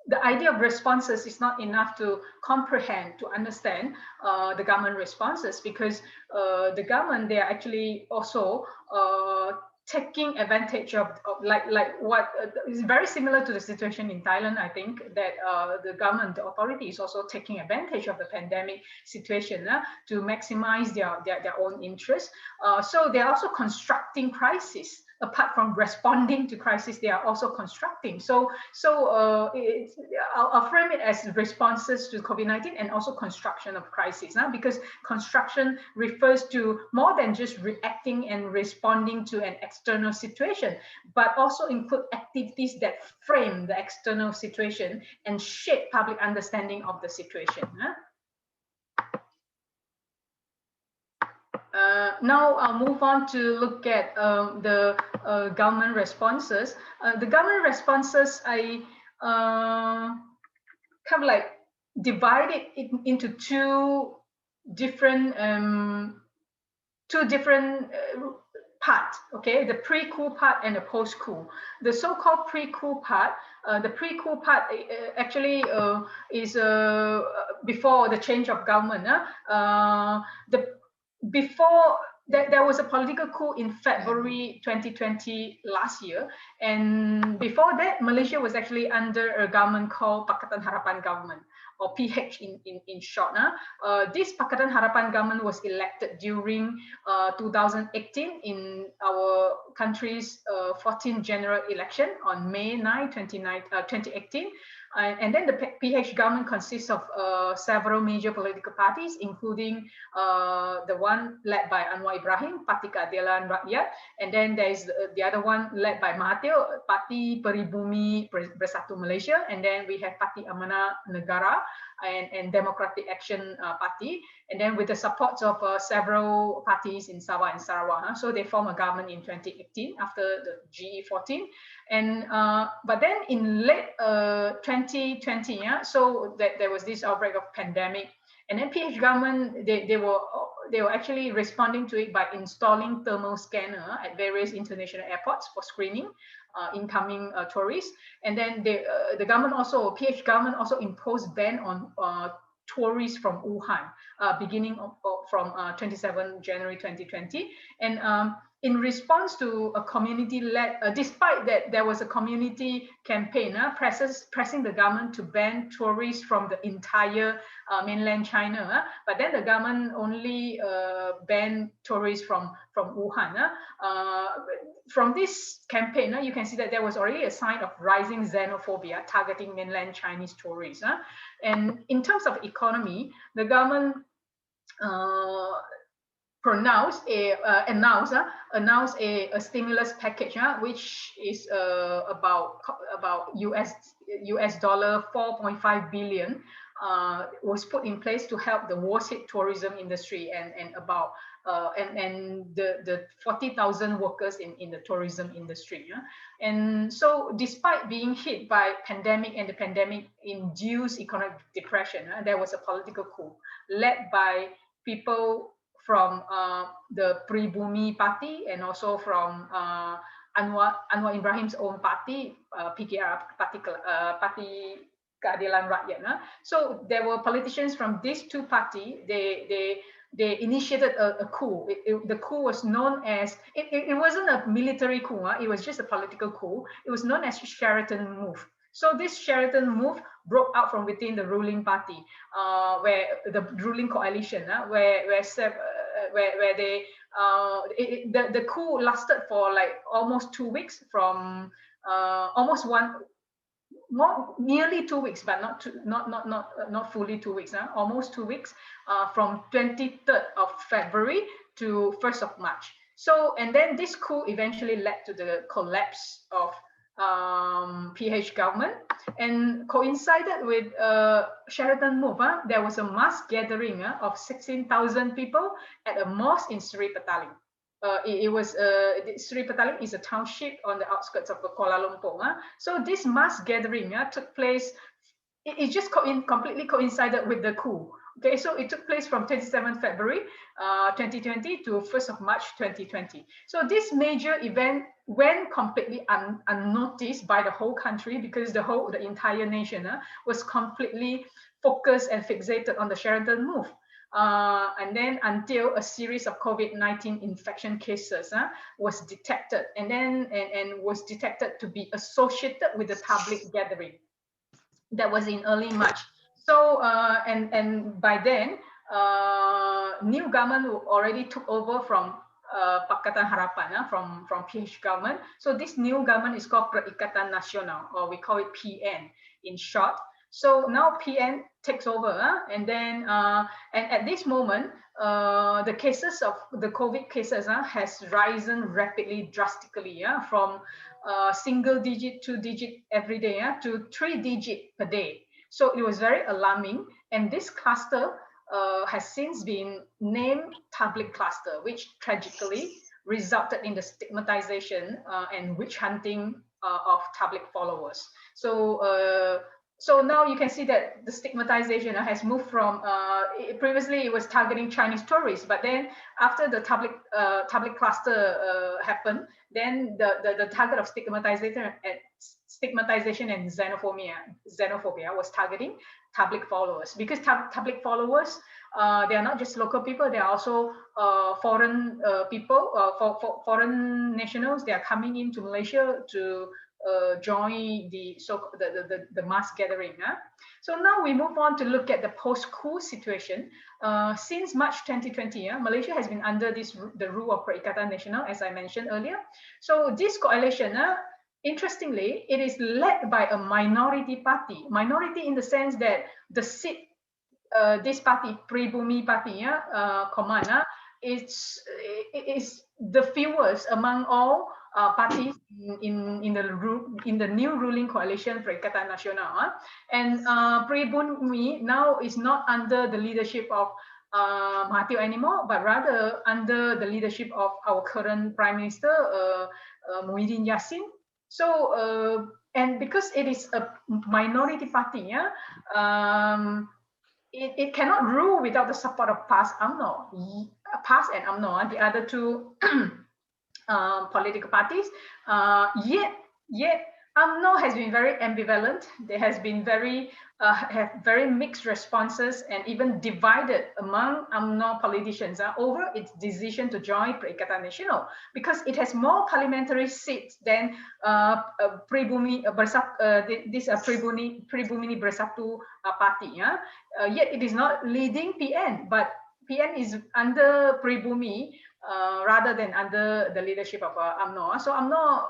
the idea of responses is not enough to comprehend, to understand the government responses, because the government, they are actually also taking advantage of like what is very similar to the situation in Thailand. I think that the government, the authority is also taking advantage of the pandemic situation to maximize their own interests. So they're also constructing crisis. Apart from responding to crisis, they are also constructing. So I'll frame it as responses to COVID-19 and also construction of crisis, because construction refers to more than just reacting and responding to an external situation, but also include activities that frame the external situation and shape public understanding of the situation. Now I'll move on to look at the government responses. The government responses, I kind of like divided it into two different parts. Okay, the pre-coup part and the post-coup. The so-called pre-coup part. The pre-coup part actually is before the change of government. Before that, there was a political coup in February 2020 last year, and before that, Malaysia was actually under a government called Pakatan Harapan government, or PH in short. This Pakatan Harapan government was elected during 2018 in our country's 14th general election on May 9, 2018. And then the PH government consists of several major political parties, including the one led by Anwar Ibrahim, Parti Keadilan Rakyat, and then there is the other one led by Mahathir, Parti Peribumi Bersatu Malaysia, and then we have Parti Amanah Negara and Democratic Action Party, and then with the support of several parties in Sabah and Sarawak. So they form a government in 2018 after the GE14. And but then in late 2020, so that there was this outbreak of pandemic, and then PH government, they were actually responding to it by installing thermal scanner at various international airports for screening incoming tourists. And then the government also, PH government also imposed ban on tourists from Wuhan, beginning from 27 January 2020. And in response to a community-led, despite that there was a community campaign pressing the government to ban tourists from the entire mainland China, but then the government only banned tourists from Wuhan. From this campaign, you can see that there was already a sign of rising xenophobia targeting mainland Chinese tourists. And in terms of economy, the government announced a stimulus package, which is about US dollar 4.5 billion, was put in place to help the worst hit tourism industry and about the 40,000 workers in the tourism industry. And so despite being hit by pandemic and the pandemic induced economic depression, there was a political coup led by people from the Pribumi party and also from Anwar Ibrahim's own party, PKR, Parti Keadilan Rakyat. So there were politicians from these two parties. They initiated a coup. The coup was known as, it wasn't a military coup, it was just a political coup. It was known as Sheraton Move. So this Sheraton Move broke out from within the ruling party, where the ruling coalition, where where they the coup lasted for like almost 2 weeks, from almost nearly 2 weeks, but not fully 2 weeks, almost 2 weeks, from 23rd of February to 1st of March. So, and then this coup eventually led to the collapse of PH government, and coincided with Sheraton move. There was a mass gathering of 16,000 people at a mosque in Sri Petaling. It was Sri Petaling is a township on the outskirts of Kuala Lumpur. So this mass gathering took place. It just completely coincided with the coup. Okay, so it took place from 27th February 2020 to 1st of March 2020. So this major event went completely unnoticed by the whole country, because the entire nation was completely focused and fixated on the Sheraton move. And then until a series of COVID-19 infection cases was detected, and was detected to be associated with the public gathering. That was in early March. So and by then, new government already took over from Pakatan Harapan, from PH government. So this new government is called Perikatan Nasional, or we call it PN in short. So now PN takes over, and then and at this moment, the cases of the COVID cases has risen rapidly, drastically, from single digit, 2 digit every day to 3 digit per day. So it was very alarming, and this cluster has since been named public cluster, which tragically resulted in the stigmatization and witch hunting of public followers. So so now you can see that the stigmatization has moved from previously it was targeting Chinese tourists, but then after the public cluster happened, then the target of stigmatization and xenophobia was targeting public followers, because public followers, they are not just local people, they are also foreign people, foreign nationals. They are coming into Malaysia to join the mass gathering. So now we move on to look at the post-coup situation. Since March 2020, Malaysia has been under the rule of Perikatan Nasional, as I mentioned earlier. So this coalition, interestingly, it is led by a minority party. Minority in the sense that the seat, this party, Pribumi Party, Komana, is the fewest among all parties in the new ruling coalition Perikatan Nasional. And Pribumi now is not under the leadership of Mahathir anymore, but rather under the leadership of our current Prime Minister, Muhyiddin Yassin. So, and because it is a minority party, it cannot rule without the support of PAS and UMNO, the other two political parties. Yet UMNO has been very ambivalent. There has been have very mixed responses, and even divided among UMNO politicians over its decision to join Perikatan Nasional, because it has more parliamentary seats than Pribumi Bersatu party. Yet it is not leading PN, but PN is under Pribumi rather than under the leadership of UMNO. So UMNO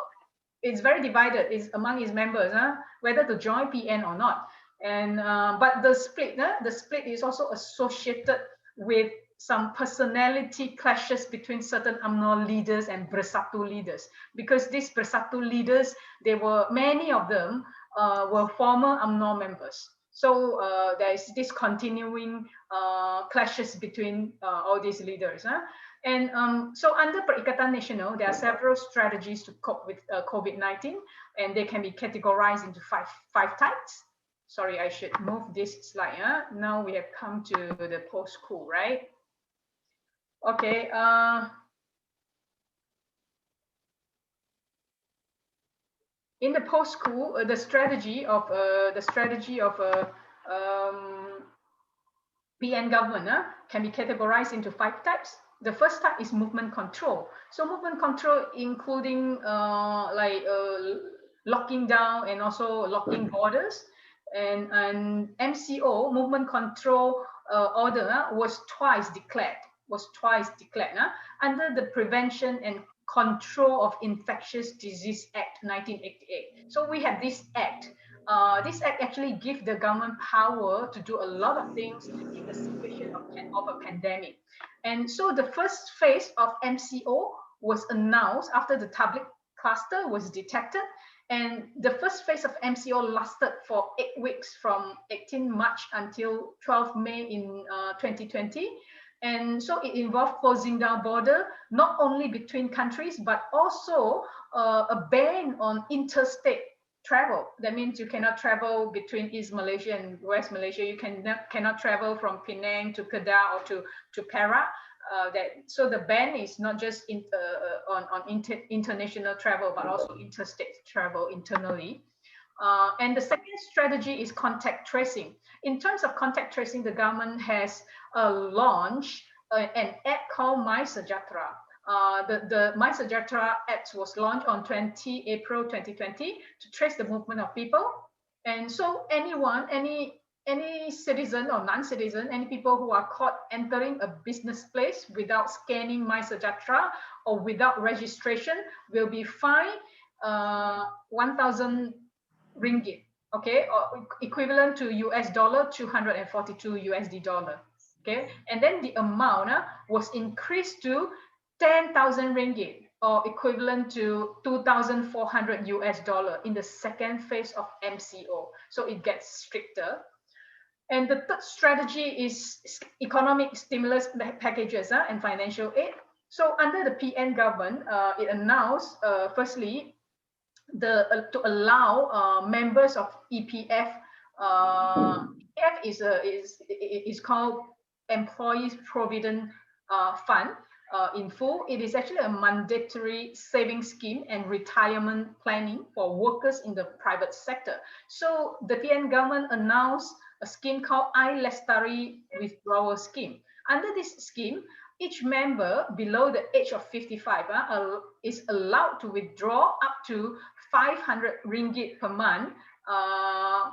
is very divided among its members whether to join PN or not. And but the split is also associated with some personality clashes between certain UMNO leaders and Bersatu leaders, because these Bersatu leaders, many of them were former UMNO members. So there is this continuing clashes between all these leaders. And so under Perikatan Nasional, there are several strategies to cope with COVID-19, and they can be categorized into five types. Sorry, I should move this slide. Now we have come to the post-coup, right? Okay. In the post-coup, the strategy of PN government can be categorized into 5 types. The first type is movement control. So movement control, including locking down and also locking borders. And MCO, movement control order, was twice declared. was twice declared under the Prevention and Control of Infectious Disease Act 1988. So we have this act. This act actually gives the government power to do a lot of things in the situation of a pandemic. And so the first phase of MCO was announced after the tablet cluster was detected. And the first phase of MCO lasted for 8 weeks from 18 March until 12 May in 2020. And so it involved closing down border, not only between countries, but also a ban on interstate travel. That means you cannot travel between East Malaysia and West Malaysia. You cannot travel from Penang to Kedah or to Perak. So the ban is not just on international travel, but also interstate travel internally. And the second strategy is contact tracing. In terms of contact tracing, the government has launched an app called My Sejahtera. The My Sejahtera app was launched on 20 April 2020 to trace the movement of people. And so anyone, any citizen or non-citizen, any people who are caught entering a business place without scanning My Sejahtera or without registration will be fined 1,000 ringgit, okay, or equivalent to US dollar 242 USD dollar, okay, and then the amount was increased to 10,000 ringgit or equivalent to 2,400 US dollar in the second phase of MCO. So it gets stricter. And the third strategy is economic stimulus packages and financial aid. So under the PN government, it announced, firstly, to allow members of EPF. EPF is called Employees Provident Fund in full. It is actually a mandatory saving scheme and retirement planning for workers in the private sector. So the PN government announced a scheme called I Lestari Withdrawal Scheme. Under this scheme, each member below the age of 55 is allowed to withdraw up to 500 ringgit per month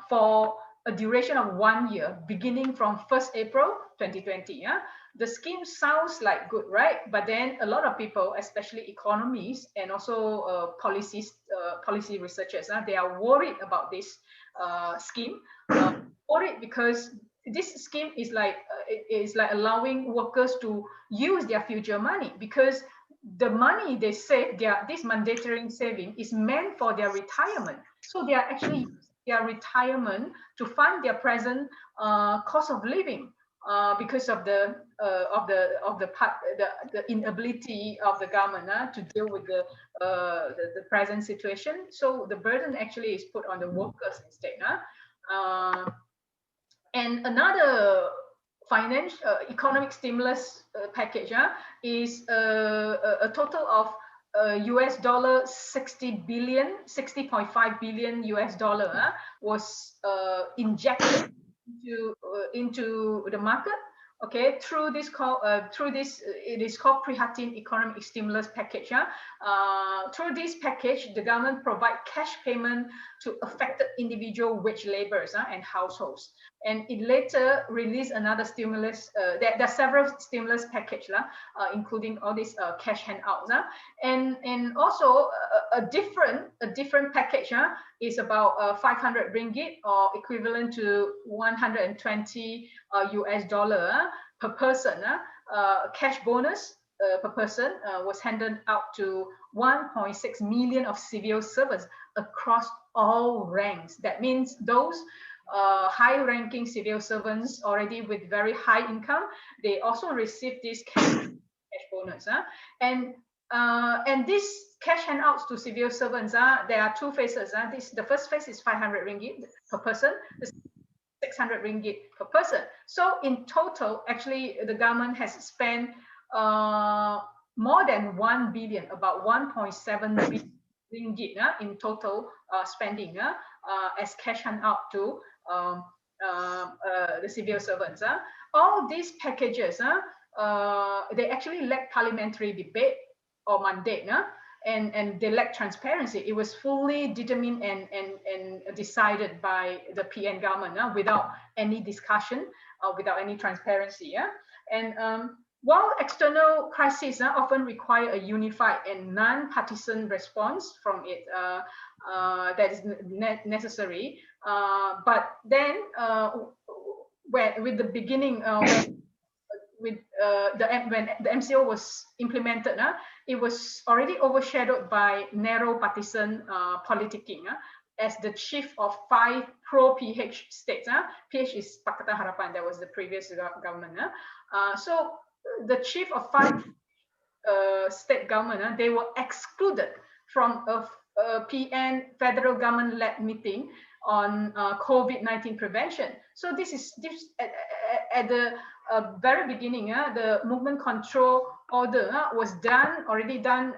for a duration of 1 year, beginning from 1st April 2020. The scheme sounds like good, right? But then a lot of people, especially economists and also policy researchers, they are worried about this scheme. Worried because this scheme is like allowing workers to use their future money, because the money they save, this mandatory saving is meant for their retirement. So they are actually using their retirement to fund their present cost of living because of the inability of the government to deal with the present situation. So the burden actually is put on the workers instead. And another economic stimulus package is a total of US dollar 60.5 billion US dollar was injected into the market. Okay, through this it is called Prihatin Economic Stimulus Package. Through this package, the government provide cash payment to affected individual wage laborers and households. And it later released another stimulus. There are several stimulus packages, including all these cash handouts. And also a different package is about 500 ringgit or equivalent to 120 US dollar per person. Cash bonus per person was handed out to 1.6 million of civil servants across all ranks. That means those high-ranking civil servants already with very high income, they also receive this cash bonus. And this cash handouts to civil servants, there are two phases. The first phase is 500 ringgit per person. The 600 ringgit per person. So in total, actually, the government has spent more than 1 billion, about 1.7 billion ringgit in total spending as cash handout to the civil servants. All these packages, they actually lack parliamentary debate or mandate, and they lack transparency. It was fully determined and decided by the PN government without any discussion, without any transparency. And While external crises often require a unified and non-partisan response from it, that is necessary. But then, with the beginning, when the MCO was implemented, it was already overshadowed by narrow partisan politicking. As the chief of 5 pro-PH states, PH is Pakatan Harapan, that was the previous government. So the chief of 5 state government, they were excluded from a PN federal government-led meeting on COVID-19 prevention. So this at the very beginning, the movement control order was already done,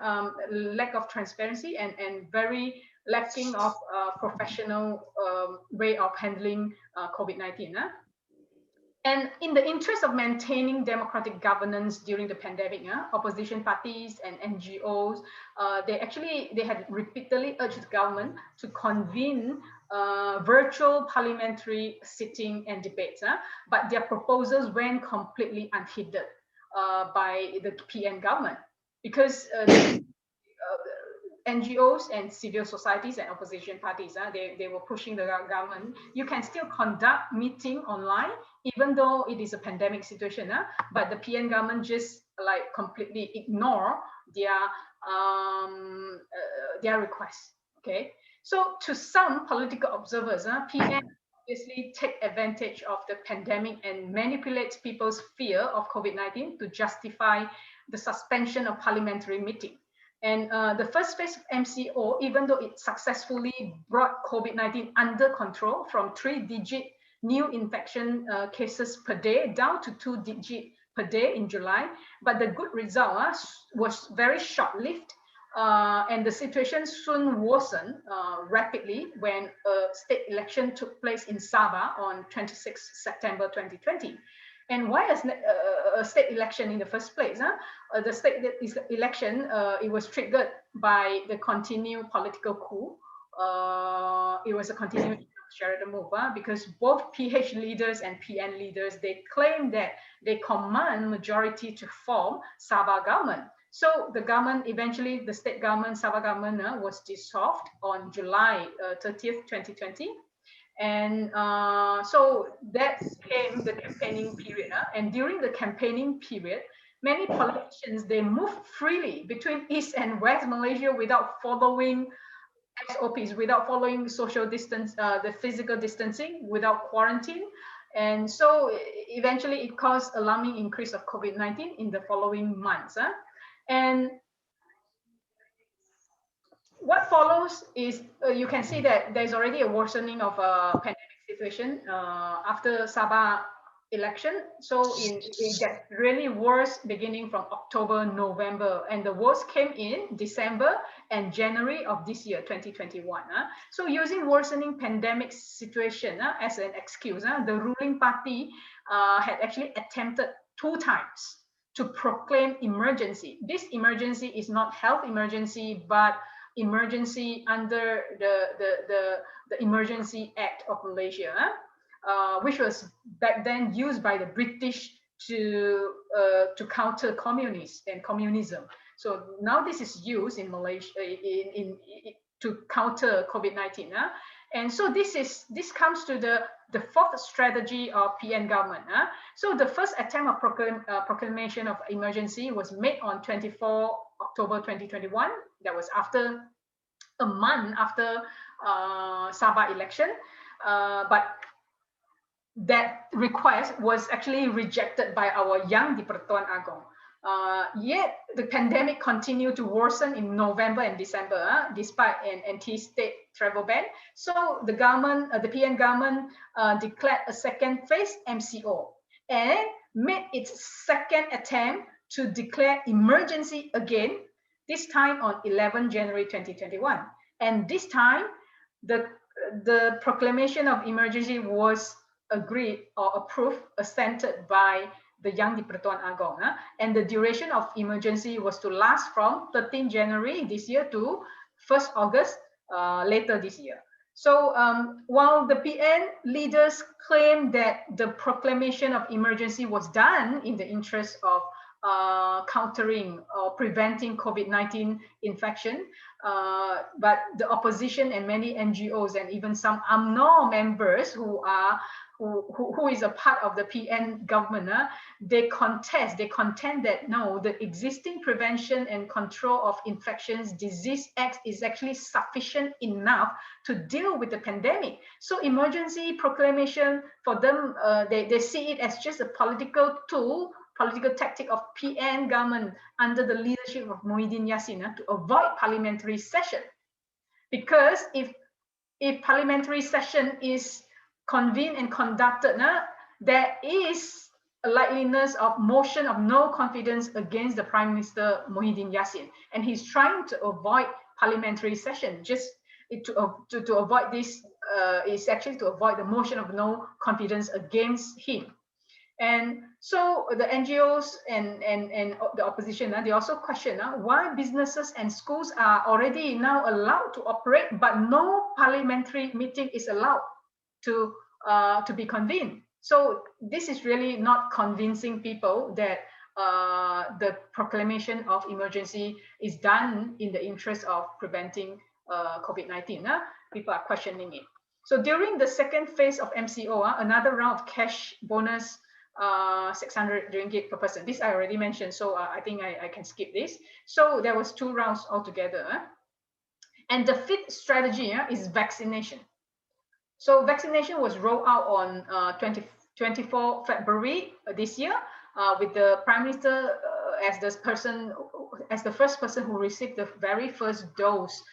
lack of transparency and very lacking of professional way of handling COVID-19. And in the interest of maintaining democratic governance during the pandemic, opposition parties and NGOs, they had repeatedly urged the government to convene virtual parliamentary sitting and debates, but their proposals went completely unhindered by the PN government, because NGOs and civil societies and opposition parties, they were pushing the government. You can still conduct meeting online, even though it is a pandemic situation, but the PN government just like completely ignore their requests. Okay, so to some political observers, PN obviously take advantage of the pandemic and manipulates people's fear of COVID-19 to justify the suspension of parliamentary meeting. And the first phase of MCO, even though it successfully brought COVID-19 under control from 3-digit new infection cases per day down to 2-digit per day in July, but the good result was very short-lived, and the situation soon worsened rapidly when a state election took place in Sabah on 26 September 2020. And why a state election in the first place? The state election, it was triggered by the continued political coup. It was a continuation of Sheraton move, because both PH leaders and PN leaders, they claim that they command majority to form Sabah government. So the government, eventually the state government, Sabah government, was dissolved on July 30th, 2020. And so that came the campaigning period. And during the campaigning period, many politicians, they moved freely between East and West Malaysia without following SOPs, without following social distance, the physical distancing, without quarantine. And so eventually it caused alarming increase of COVID-19 in the following months. And what follows is you can see that there's already a worsening of a pandemic situation after Sabah election. So it gets really worse beginning from October, November, and the worst came in December and January of this year, 2021. So using worsening pandemic situation as an excuse, the ruling party had actually attempted 2 times to proclaim emergency. This emergency is not health emergency, but emergency under the Emergency Act of Malaysia, which was back then used by the British to counter communists and communism. So now this is used in Malaysia to counter COVID-19. And so this comes to the 4th strategy of PN government. So the first attempt of proclamation of emergency was made on 24 October 2021. That was after a month after Sabah election, but that request was actually rejected by our young Di-Pertuan Agong. Yet the pandemic continued to worsen in November and December, despite an anti-state travel ban. So the government, the PN government, declared a second phase MCO and made its second attempt to declare emergency again, this time on 11 January 2021. And this time, the proclamation of emergency was agreed or approved, assented by the young Di-Pertuan Agong. And the duration of emergency was to last from 13 January this year to 1st August later this year. So while the PN leaders claim that the proclamation of emergency was done in the interest of countering or preventing COVID-19 infection. But the opposition and many NGOs and even some UMNO members who is a part of the PN government, they contend that no, the existing prevention and control of infections disease act is actually sufficient enough to deal with the pandemic. So emergency proclamation for them, they see it as just a political tool, political tactic of PN government under the leadership of Muhyiddin Yassin to avoid parliamentary session. Because if parliamentary session is convened and conducted, there is a likeliness of motion of no confidence against the Prime Minister Muhyiddin Yassin, and he's trying to avoid parliamentary session. Just to avoid this is actually to avoid the motion of no confidence against him. And so the NGOs and the opposition, they also question why businesses and schools are already now allowed to operate, but no parliamentary meeting is allowed to be convened. So this is really not convincing people that the proclamation of emergency is done in the interest of preventing COVID-19. People are questioning it. So during the second phase of MCO, another round of cash bonus, 600 ringgit per person. This I already mentioned, so I think I can skip this. So there was 2 rounds altogether. And the fifth strategy is vaccination. So vaccination was rolled out on 24 February this year, with the Prime Minister as the first person who received the very first dose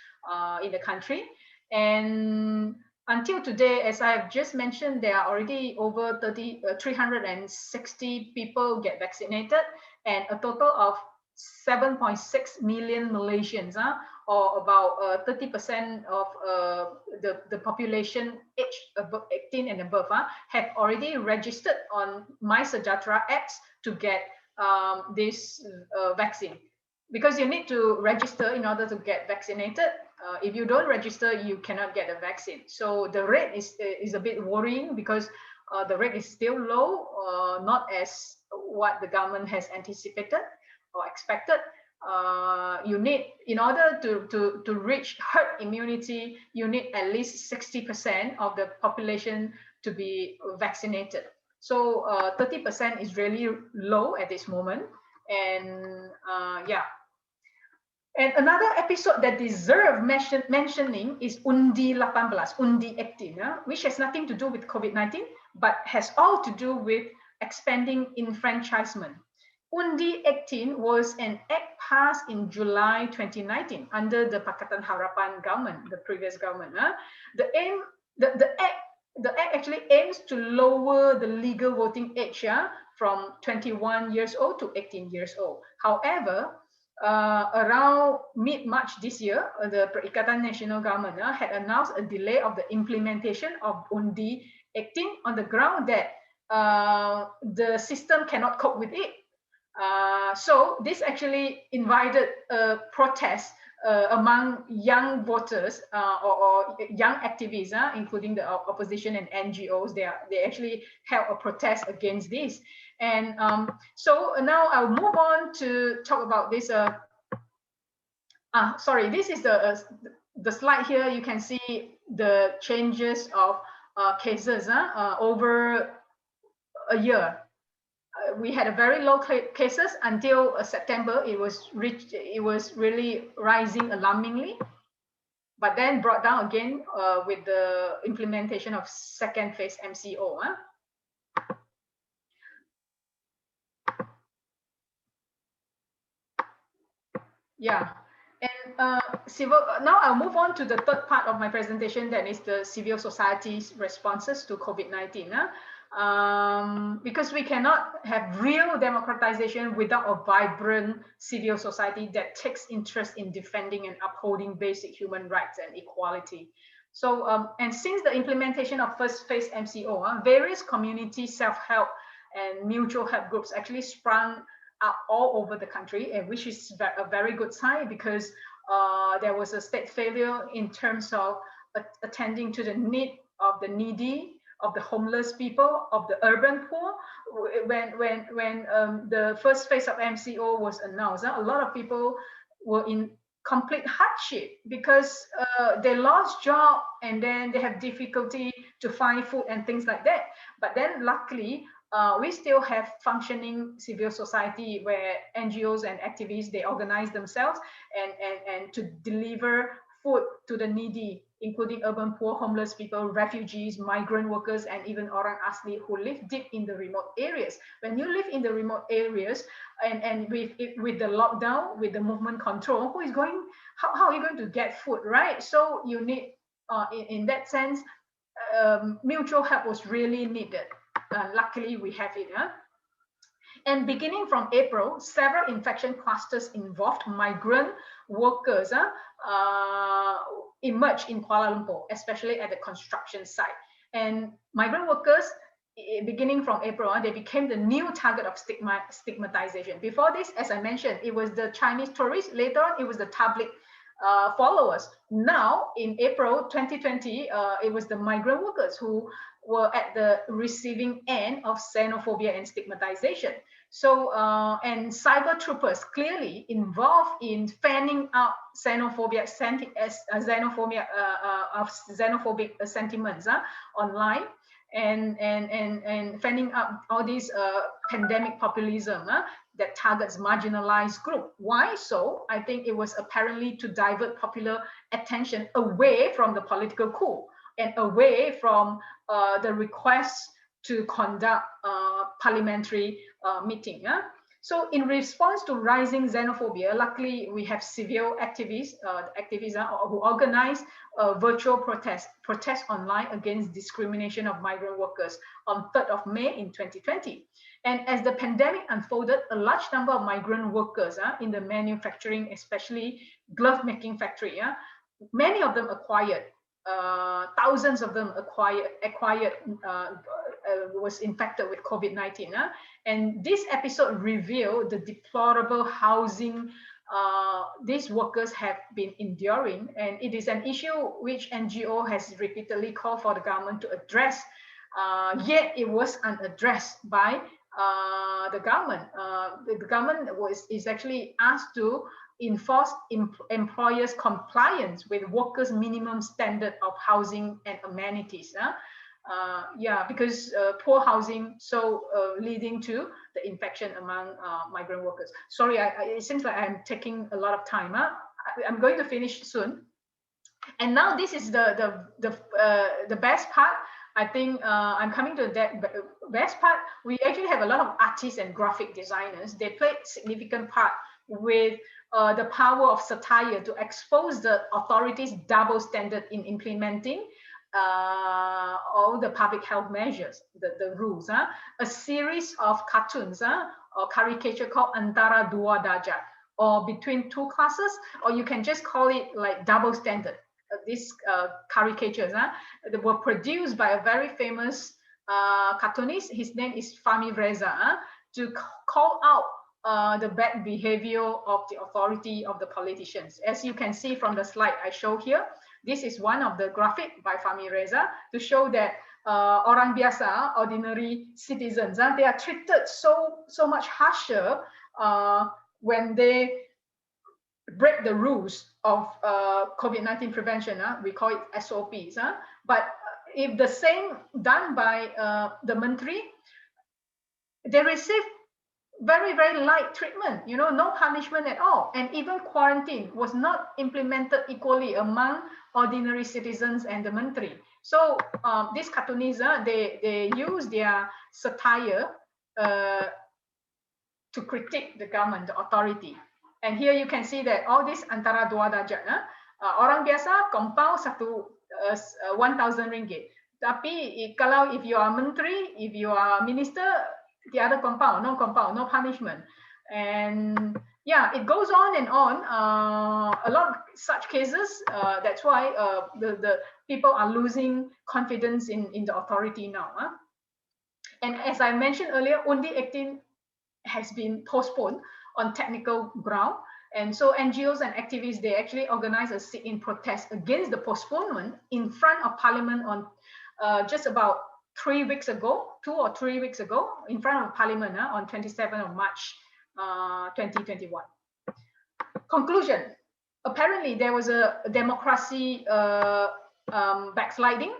in the country. And until today, as I have just mentioned, there are already over 360 people get vaccinated, and a total of 7.6 million Malaysians, or about 30% of the population aged above 18 and above, have already registered on My Sejahtera apps to get this vaccine. Because you need to register in order to get vaccinated. If you don't register, you cannot get a vaccine. So the rate is a bit worrying, because the rate is still low, not as what the government has anticipated or expected. You need, in order to reach herd immunity, you need at least 60% of the population to be vaccinated. So 30% is really low at this moment. And yeah. And another episode that deserves mentioning is Undi 18, Undi 18, which has nothing to do with COVID-19, but has all to do with expanding enfranchisement. Undi 18 was an act passed in July 2019 under the Pakatan Harapan government, the previous government. The act actually aims to lower the legal voting age from 21 years old to 18 years old. However, around mid-March this year, the Perikatan Nasional Government had announced a delay of the implementation of Undi 18 on the ground that the system cannot cope with it. So this actually invited a protest among young voters or young activists, including the opposition and NGOs. They actually held a protest against this. And so now I'll move on to talk about this. Sorry, this is the slide here. You can see the changes of cases over a year. We had a very low cases until September. It was really rising alarmingly, but then brought down again with the implementation of second phase MCO. Yeah, and now I'll move on to the third part of my presentation, that is the civil society's responses to COVID-19. Because we cannot have real democratization without a vibrant civil society that takes interest in defending and upholding basic human rights and equality. So, and since the implementation of first phase MCO, various community self-help and mutual help groups actually sprung up all over the country, and which is a very good sign, because there was a state failure in terms of attending to the need of the needy, of the homeless people, of the urban poor. When the first phase of MCO was announced, a lot of people were in complete hardship because they lost job and then they have difficulty to find food and things like that. But then luckily, we still have functioning civil society where NGOs and activists, they organize themselves and to deliver food to the needy, including urban poor, homeless people, refugees, migrant workers, and even Orang Asli who live deep in the remote areas. When you live in the remote areas and with the lockdown, with the movement control, how are you going to get food, right? So you need, in that sense, mutual help was really needed. Luckily, we have it. And beginning from April, several infection clusters involved migrant workers emerged in Kuala Lumpur, especially at the construction site. And migrant workers, beginning from April, they became the new target of stigmatization. Before this, as I mentioned, it was the Chinese tourists. Later on, it was the tabligh followers. Now, in April 2020, it was the migrant workers who were at the receiving end of xenophobia and stigmatization. So, and cyber troopers clearly involved in fanning out xenophobic sentiments online, and fanning out all these pandemic populism that targets marginalized group. Why so? I think it was apparently to divert popular attention away from the political coup and away from the request to conduct parliamentary meeting. So in response to rising xenophobia, luckily we have civil activists, who organize virtual protests online against discrimination of migrant workers on 3rd of May in 2020. And as the pandemic unfolded, a large number of migrant workers in the manufacturing, especially glove making factory, many of them acquired, thousands of them was infected with COVID-19. And this episode revealed the deplorable housing these workers have been enduring. And it is an issue which NGO has repeatedly called for the government to address, yet it was unaddressed by the government. The government is actually asked to enforce employers' compliance with workers' minimum standard of housing and amenities. Because poor housing, so leading to the infection among migrant workers. Sorry, it seems like I'm taking a lot of time. I'm going to finish soon. And now this is the best part. I think I'm coming to that best part. We actually have a lot of artists and graphic designers. They played significant part with the power of satire to expose the authorities' double standard in implementing all the public health measures, the rules. A series of cartoons or caricature called Antara Dua Darjat, or between two classes, or you can just call it like double standard. These caricatures that were produced by a very famous cartoonist. His name is Fahmi Reza, to call out the bad behavior of the authority of the politicians. As you can see from the slide I show here, this is one of the graphic by Fahmi Reza to show that orang biasa, ordinary citizens, they are treated so much harsher when they break the rules of COVID-19 prevention. We call it SOPs. But if the same done by the Menteri, they receive very, very light treatment, no punishment at all. And even quarantine was not implemented equally among ordinary citizens and the Menteri. So these cartoonists, they use their satire to critique the government, the authority. And here you can see that all this antara dua darjat, orang biasa compound 1,000 ringgit. Tapi kalau if you are menteri, if you are minister, the other compound, no punishment. And yeah, it goes on and on. A lot of such cases. That's why the people are losing confidence in the authority now. And as I mentioned earlier, Undi 18 has been postponed on technical ground. And so NGOs and activists, they actually organize a sit-in protest against the postponement in front of Parliament on just about 2 or 3 weeks ago, in front of Parliament on 27th of March 2021. Conclusion. Apparently, there was a democracy backsliding.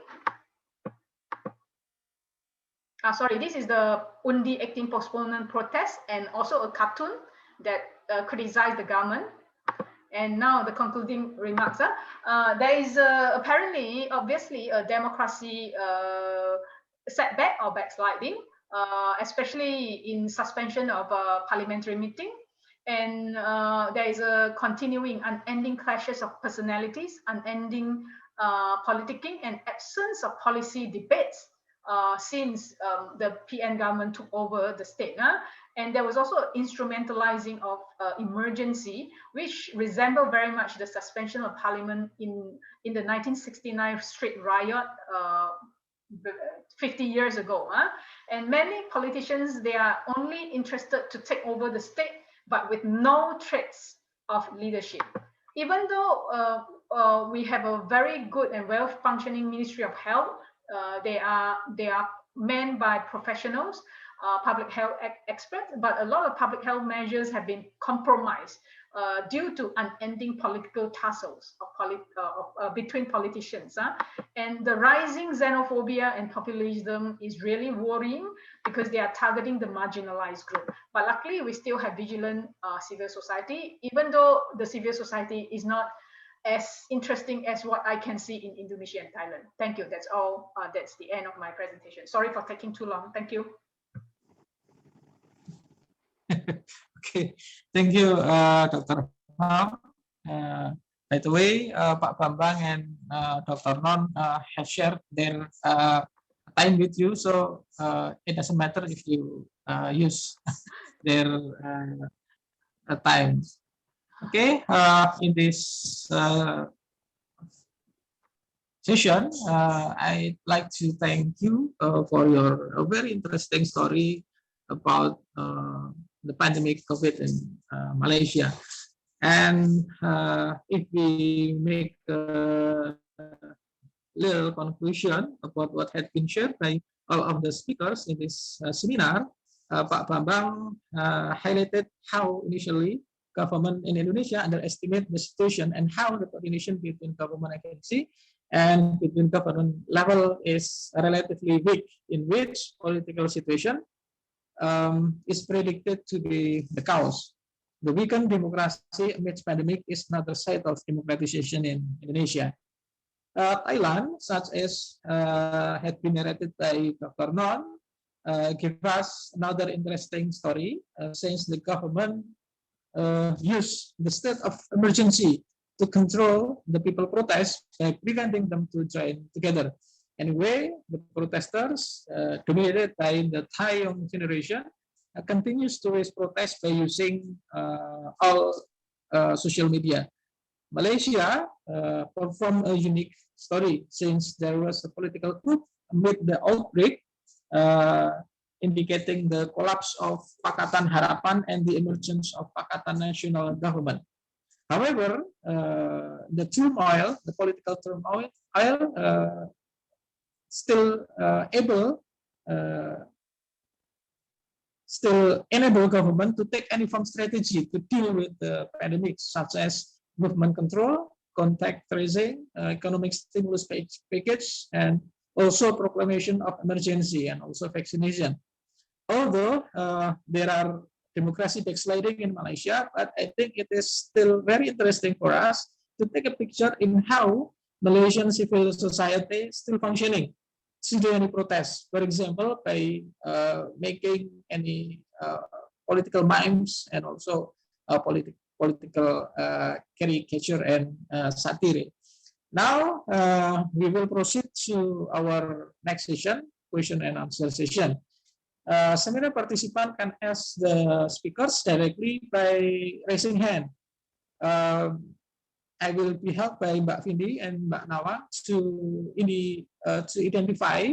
Sorry, this is the Undi 18 postponement protest and also a cartoon that criticized the government. And now the concluding remarks. There is apparently, obviously, a democracy setback or backsliding, especially in suspension of a parliamentary meeting. And there is a continuing unending clashes of personalities, unending politicking and absence of policy debates since the PN government took over the state. And there was also instrumentalizing of emergency, which resembled very much the suspension of parliament in the 1969 street riot 50 years ago. And many politicians, they are only interested to take over the state, but with no traits of leadership. Even though we have a very good and well-functioning Ministry of Health, they are manned by professionals, public health experts, but a lot of public health measures have been compromised due to unending political tussles between politicians. And the rising xenophobia and populism is really worrying because they are targeting the marginalized group. But luckily, we still have vigilant civil society, even though the civil society is not as interesting as what I can see in Indonesia and Thailand. Thank you. That's all. That's the end of my presentation. Sorry for taking too long. Thank you. Okay, thank you, Dr. Pham. By the way, Pak Bambang and Dr. Non have shared their time with you, so it doesn't matter if you use their time. Okay, in this session, I'd like to thank you for your very interesting story about the pandemic COVID in Malaysia. And if we make a little conclusion about what had been shared by all of the speakers in this seminar, Pak Bambang highlighted how initially government in Indonesia underestimate the situation and how the coordination between government agency and between government level is relatively weak, in which political situation is predicted to be the cause. The weakened democracy amidst pandemic is another side of democratization in Indonesia. Thailand, such as had been narrated by Dr. Non, give us another interesting story since the government used the state of emergency to control the people protest by preventing them to join together. Anyway, the protesters, dominated by the Thai young generation, continues to raise protests by using all social media. Malaysia performed a unique story since there was a political coup amid the outbreak, indicating the collapse of Pakatan Harapan and the emergence of Pakatan Nasional Government. However, the political turmoil, still enable government to take any form strategy to deal with the pandemic, such as movement control, contact tracing, economic stimulus package, and also proclamation of emergency and also vaccination. Although there are democracy backsliding in Malaysia, but I think it is still very interesting for us to take a picture in how Malaysian civil society is still functioning to do any protests. For example, by making any political mimes and also political caricature and satire. Now we will proceed to our next session, question and answer session. Seminar participant can ask the speakers directly by raising hand. I will be helped by Mbak Vindi and Mbak Nawa to identify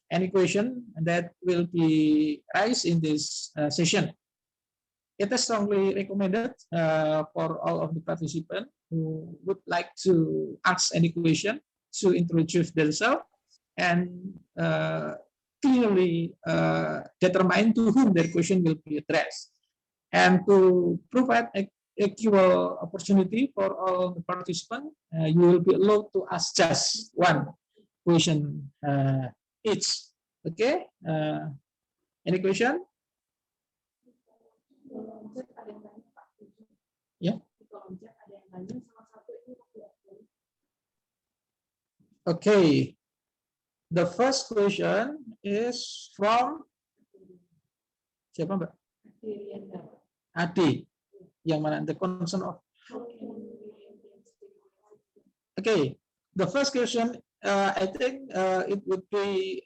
any question that will be raised in this session. It is strongly recommended for all of the participants who would like to ask any question to introduce themselves and clearly determine to whom their question will be addressed, and to provide equal opportunity for all the participants, you will be allowed to ask just one question each. Okay. Any question? Yeah. Okay. The first question is from siapa, Mbak? Adi. Yang mana? The concern of. Okay. The first question, I think it would be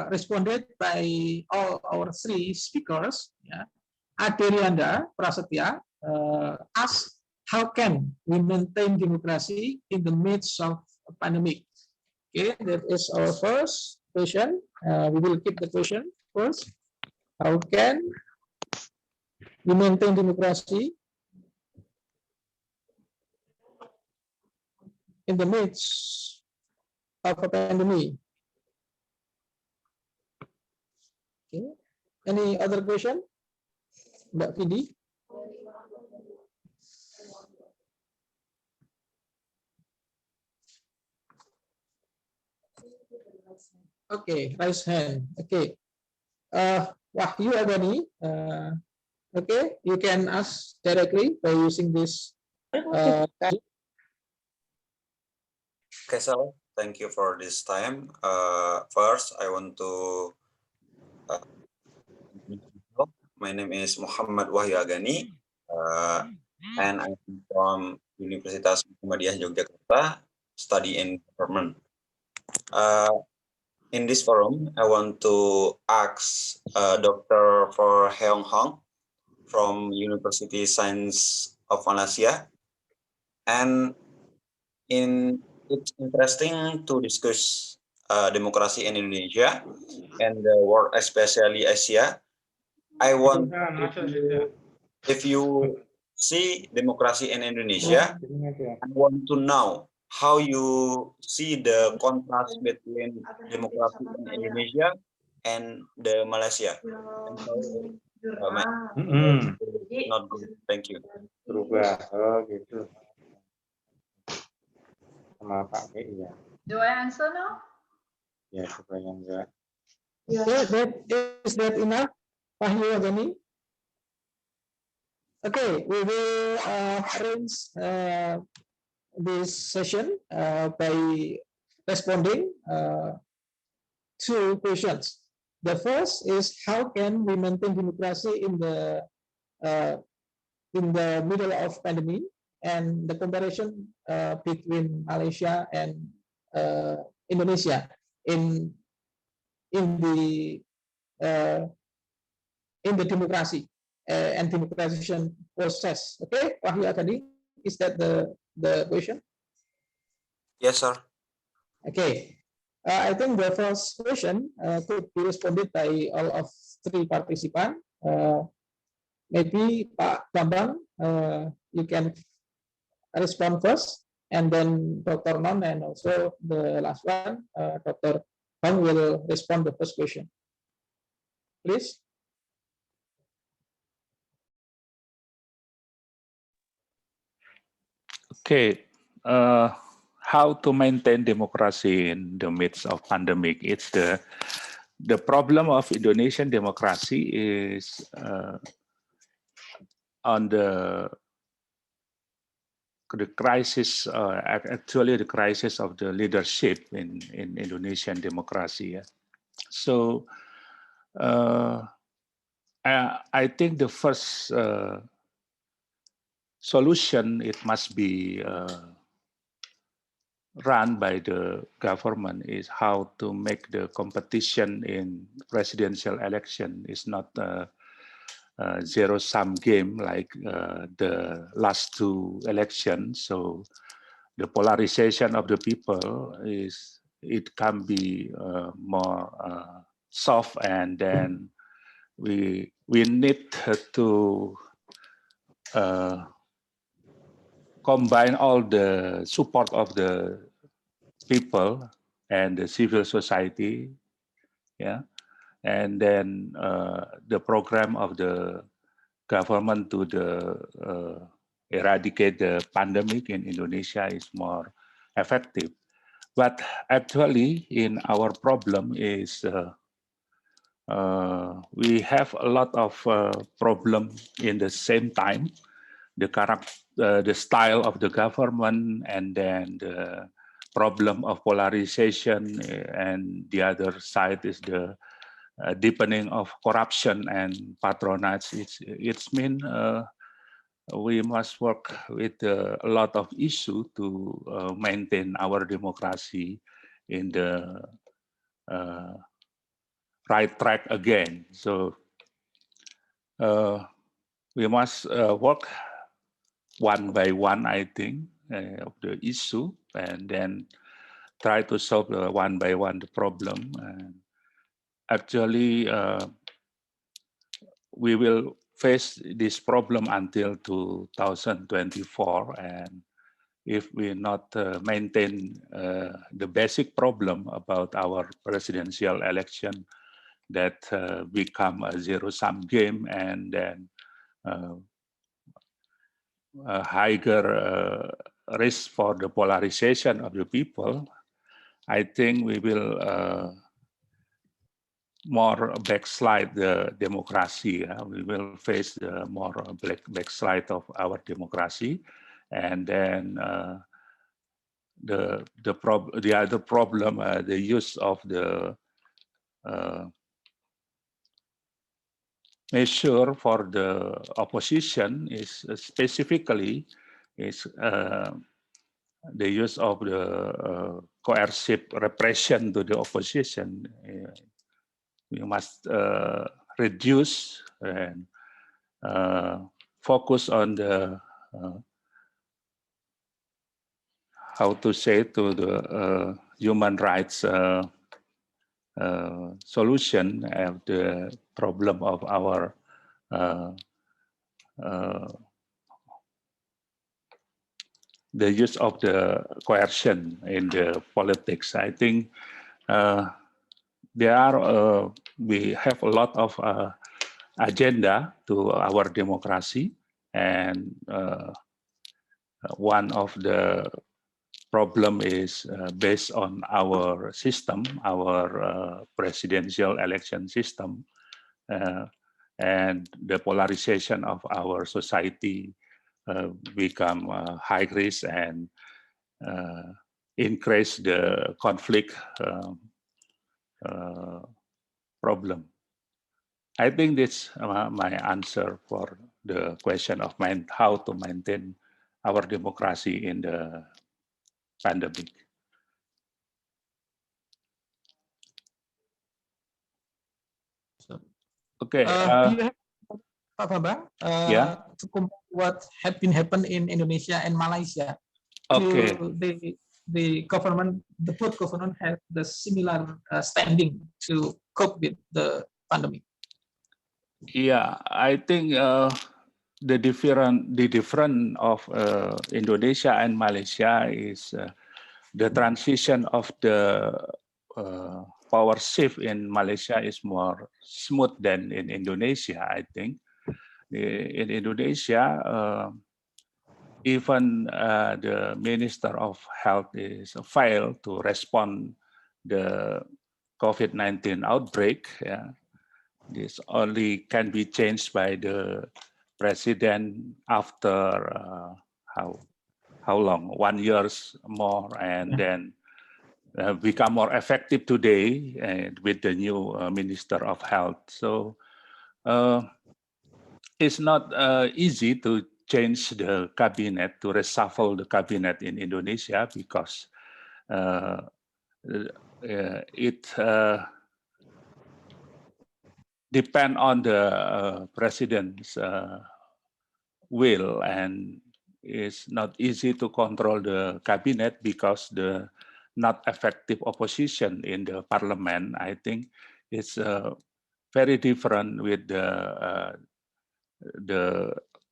responded by all our three speakers. Yeah. Adrianda Prasetya asked, how can we maintain democracy in the midst of a pandemic? Okay, that is our first question. We will keep the question first. How can we maintain democracy in the midst of a pandemic? Okay. Any other question? Mbak Vidi? Okay, raise hand. Okay. Wahyu Agani. Okay, you can ask directly by using this. Okay, so thank you for this time. First, I want to. My name is Muhammad Wahyu Agani, and I'm from Universitas Muhammadiyah Yogyakarta, study in government. In this forum, I want to ask Dr. For Heong Hong from University Science of Malaysia, and it's interesting to discuss democracy in Indonesia and the world, especially Asia. I want if you see democracy in Indonesia, I want to know how you see the contrast between democracy in Indonesia and the Malaysia. Not good. Thank you. Berubah. Oh gitu. Sama Pak ya. Do I answer now? Ya, supaya enggak. Is that enough, Wahyu Agani? Okay, we will arrange this session by responding two questions. The first is, how can we maintain democracy in the middle of pandemic, and the comparison between Malaysia and Indonesia in the democracy and democratization process. Okay, Wahyu Agani, is that the question? Yes, sir. Okay. I think the first question could be responded by all of three participants. Maybe Pak Bambang, you can respond first, and then Dr. Non, and also the last one, Dr. Hong, will respond the first question. Please. Okay. How to maintain democracy in the midst of pandemic? It's the problem of Indonesian democracy is on the crisis, actually the crisis of the leadership in Indonesian democracy. Yeah? So I think the first solution, it must be run by the government, is how to make the competition in presidential election is not a zero-sum game like the last two elections. So the polarization of the people it can be more soft, and then we need to combine all the support of the people and the civil society, yeah, and then the program of the government to eradicate the pandemic in Indonesia is more effective. But actually, in our problem is we have a lot of problem in the same time. The style of the government, and then the problem of polarization, and the other side is the deepening of corruption and patronage. It's mean we must work with a lot of issue to maintain our democracy in the right track again. So we must work one by one, I think, of the issue, and then try to solve one by one the problem. And actually, we will face this problem until 2024, and if we not maintain the basic problem about our presidential election, that become a zero-sum game, and then a higher risk for the polarization of the people, I think we will more backslide the democracy. We will face the more backslide of our democracy, and then the other problem, the use of the measure for the opposition is specifically is the use of the coercive repression to the opposition. We must reduce and focus on the how to say to the human rights solution of the problem of our the use of the coercion in the politics. I think there are we have a lot of agenda to our democracy, and one of the problem is based on our system, our presidential election system, and the polarization of our society become high risk and increase the conflict problem. I think that's my answer for the question of how to maintain our democracy in the pandemic. So, okay. Do you have, Pak Bambang, yeah, to compare what had been happened in Indonesia and Malaysia? Okay. The government, the both government have the similar standing to cope with the pandemic. Yeah, I think the different of Indonesia and Malaysia is the transition of the power shift in Malaysia is more smooth than in Indonesia. I think in Indonesia, even the Minister of Health is failed to respond the COVID-19 outbreak. Yeah. This only can be changed by the president after how long? 1 year more, and then become more effective today with the new Minister of Health. So it's not easy to change the cabinet, to reshuffle the cabinet in Indonesia, because it depend on the president's will, and it's not easy to control the cabinet because the not effective opposition in the parliament. I think it's very different with the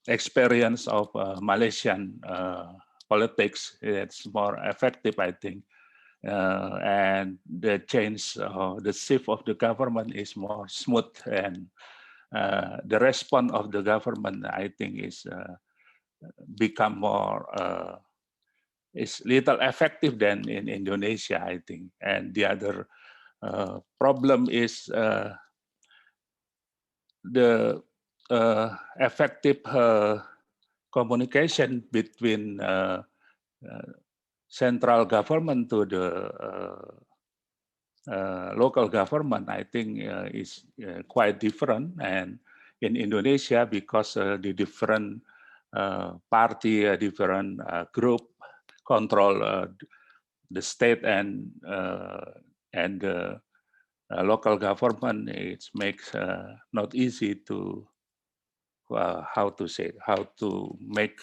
experience of Malaysian politics. It's more effective, I think. and the change, the shift of the government is more smooth, and the response of the government, I think, is become more is little effective than in Indonesia, I think. And the other problem is the effective communication between central government to the local government, I think, is quite different. And in Indonesia, because the different party, different group control the state and the local government, it makes not easy to how to make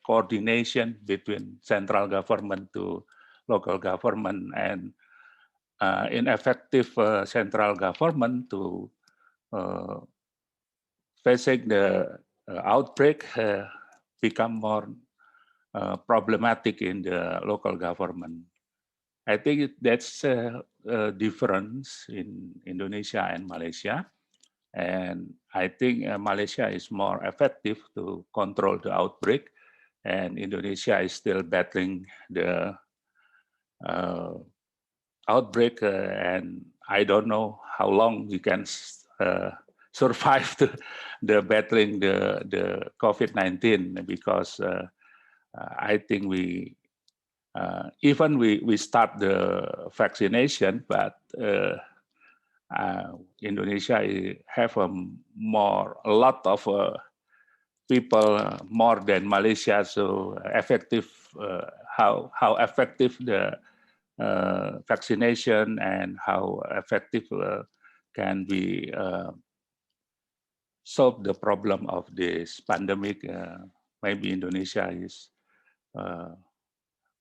coordination between central government to local government, and ineffective central government to facing the outbreak become more problematic in the local government. I think that's a difference in Indonesia and Malaysia. And I think Malaysia is more effective to control the outbreak, and Indonesia is still battling the outbreak, and I don't know how long we can survive the battling the COVID-19, because I think we even we start the vaccination, but Indonesia have a lot of people more than Malaysia, so effective how effective the vaccination and how effective can we solve the problem of this pandemic. Maybe Indonesia is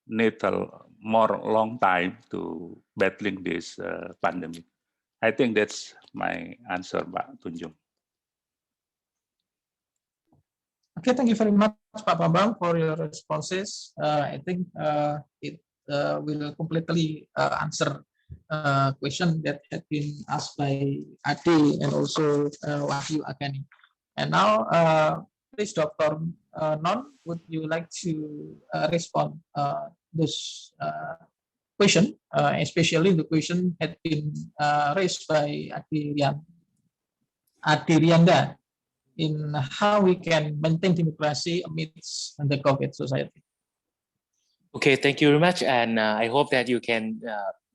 need a more long time to battling this pandemic. I think that's my answer, Pak Tunjung. Okay, thank you very much, Pak Bambang, for your responses. I think it will completely answer question that had been asked by Adi and also Wahyu Agani. And now, please, Dr. Non, would you like to respond this question, especially the question had been raised by Adi Rianda, in how we can maintain democracy amidst the COVID society. Okay, thank you very much, and I hope that you can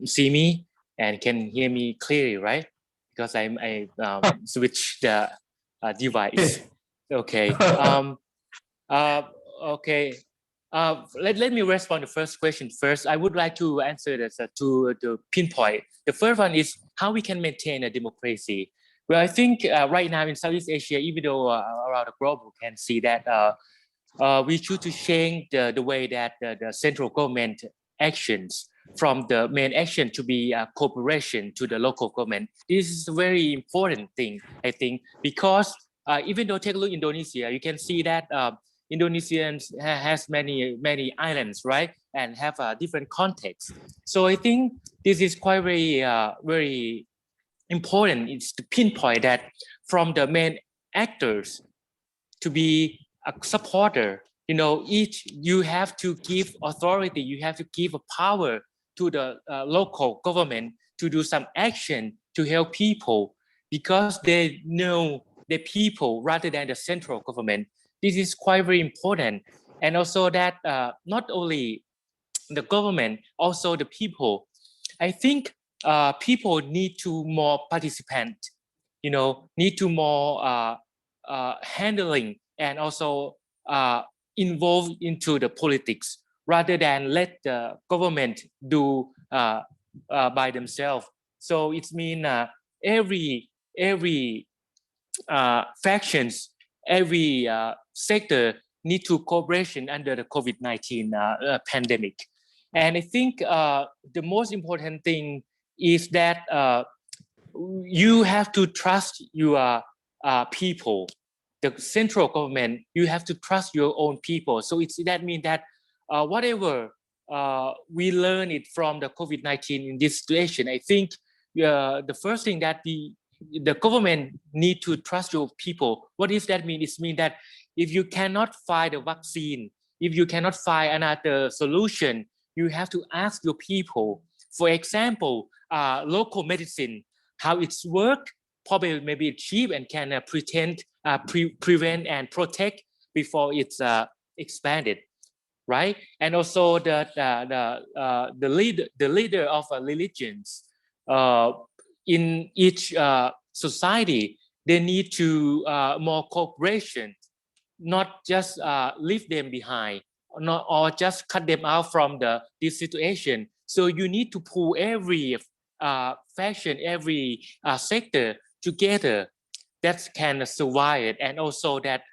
see me and can hear me clearly, right? Because I switched the device. Okay. Okay. Let me respond to the first question first. I would like to answer this to the pinpoint. The first one is how we can maintain a democracy. Well, I think right now in Southeast Asia, even though around the globe, we can see that we choose to change the way that the central government actions from the main action to be cooperation to the local government. This is a very important thing, I think, because even though take a look at Indonesia, you can see that Indonesians has many islands, right, and have a different context. So I think this is quite very important. It's to pinpoint that from the main actors to be a supporter. You have to give authority, you have to give a power to the local government to do some action to help people, because they know the people rather than the central government. This is quite very important. And also that not only the government, also the people. I think people need to more participant, need to more handling and also involved into the politics rather than let the government do by themselves. So it means every factions, every sector need to cooperation under the COVID-19 pandemic. And I think the most important thing is that you have to trust your people. The central government, you have to trust your own people. So that means that whatever we learn it from the COVID-19 in this situation. I think the first thing that the government need to trust your people. What does that mean? It means that if you cannot find a vaccine, if you cannot find another solution, you have to ask your people. For example, local medicine, how it's work, probably maybe cheap and can prevent and protect before it's expanded, right? And also the leader of religions in each society, they need to more cooperation, not just leave them behind, or just cut them out from this situation. So you need to pull every faction, every sector together that can survive it. And also that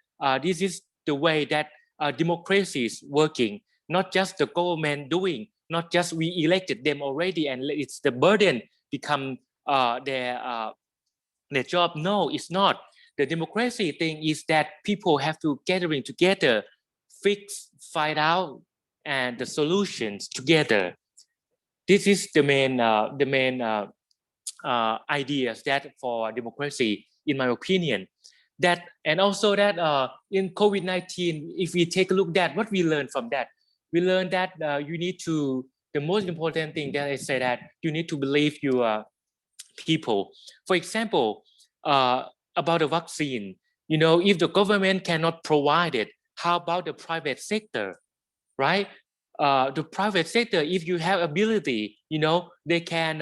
this is the way that democracy is working, not just the government doing, not just we elected them already and it's the burden become their job. No, it's not. The democracy thing is that people have to gathering together, find out and the solutions together. This is the main ideas that for democracy, in my opinion. That and also that in COVID-19, if we take a look at what we learned from that, we learned that you need to, the most important thing that I say that you need to believe your people. For example, about the vaccine, you know, if the government cannot provide it, how about the private sector, right? The private sector, if you have ability, you know, they can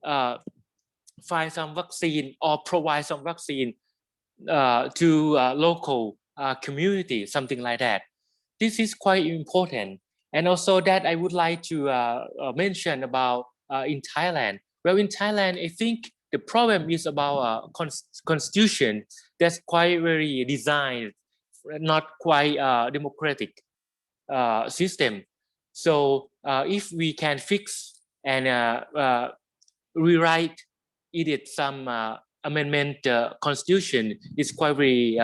find some vaccine or provide some vaccine to local community, something like that. This is quite important. And also that I would like to mention about in Thailand. Well, in Thailand, I think the problem is about constitution that's quite very designed, not quite democratic system. So if we can fix and rewrite, edit some amendment constitution, is quite very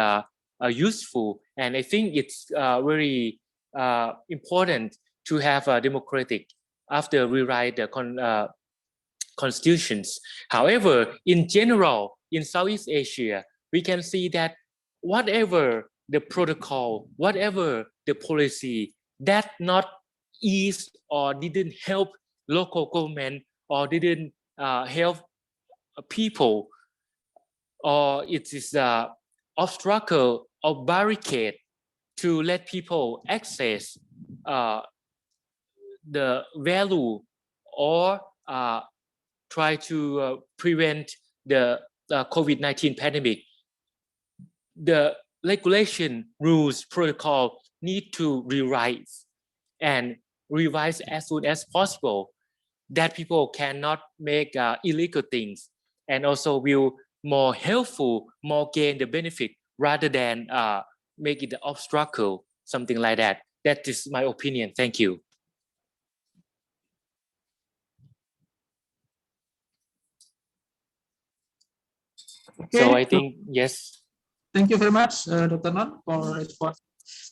useful. And I think it's very important to have a democratic after rewrite the constitutions. However, in general, in Southeast Asia, we can see that whatever the protocol, whatever the policy, that not ease or didn't help local government or didn't help people, or it is obstacle or barricade to let people access the value or try to prevent the COVID-19 pandemic. The regulation, rules, protocol need to rewrite and revise as soon as possible, that people cannot make illegal things, and also will more helpful, more gain the benefit rather than make it an obstacle, something like that. That is my opinion. Thank you. Okay. So I think, yes. Thank you very much, Dr. Non, for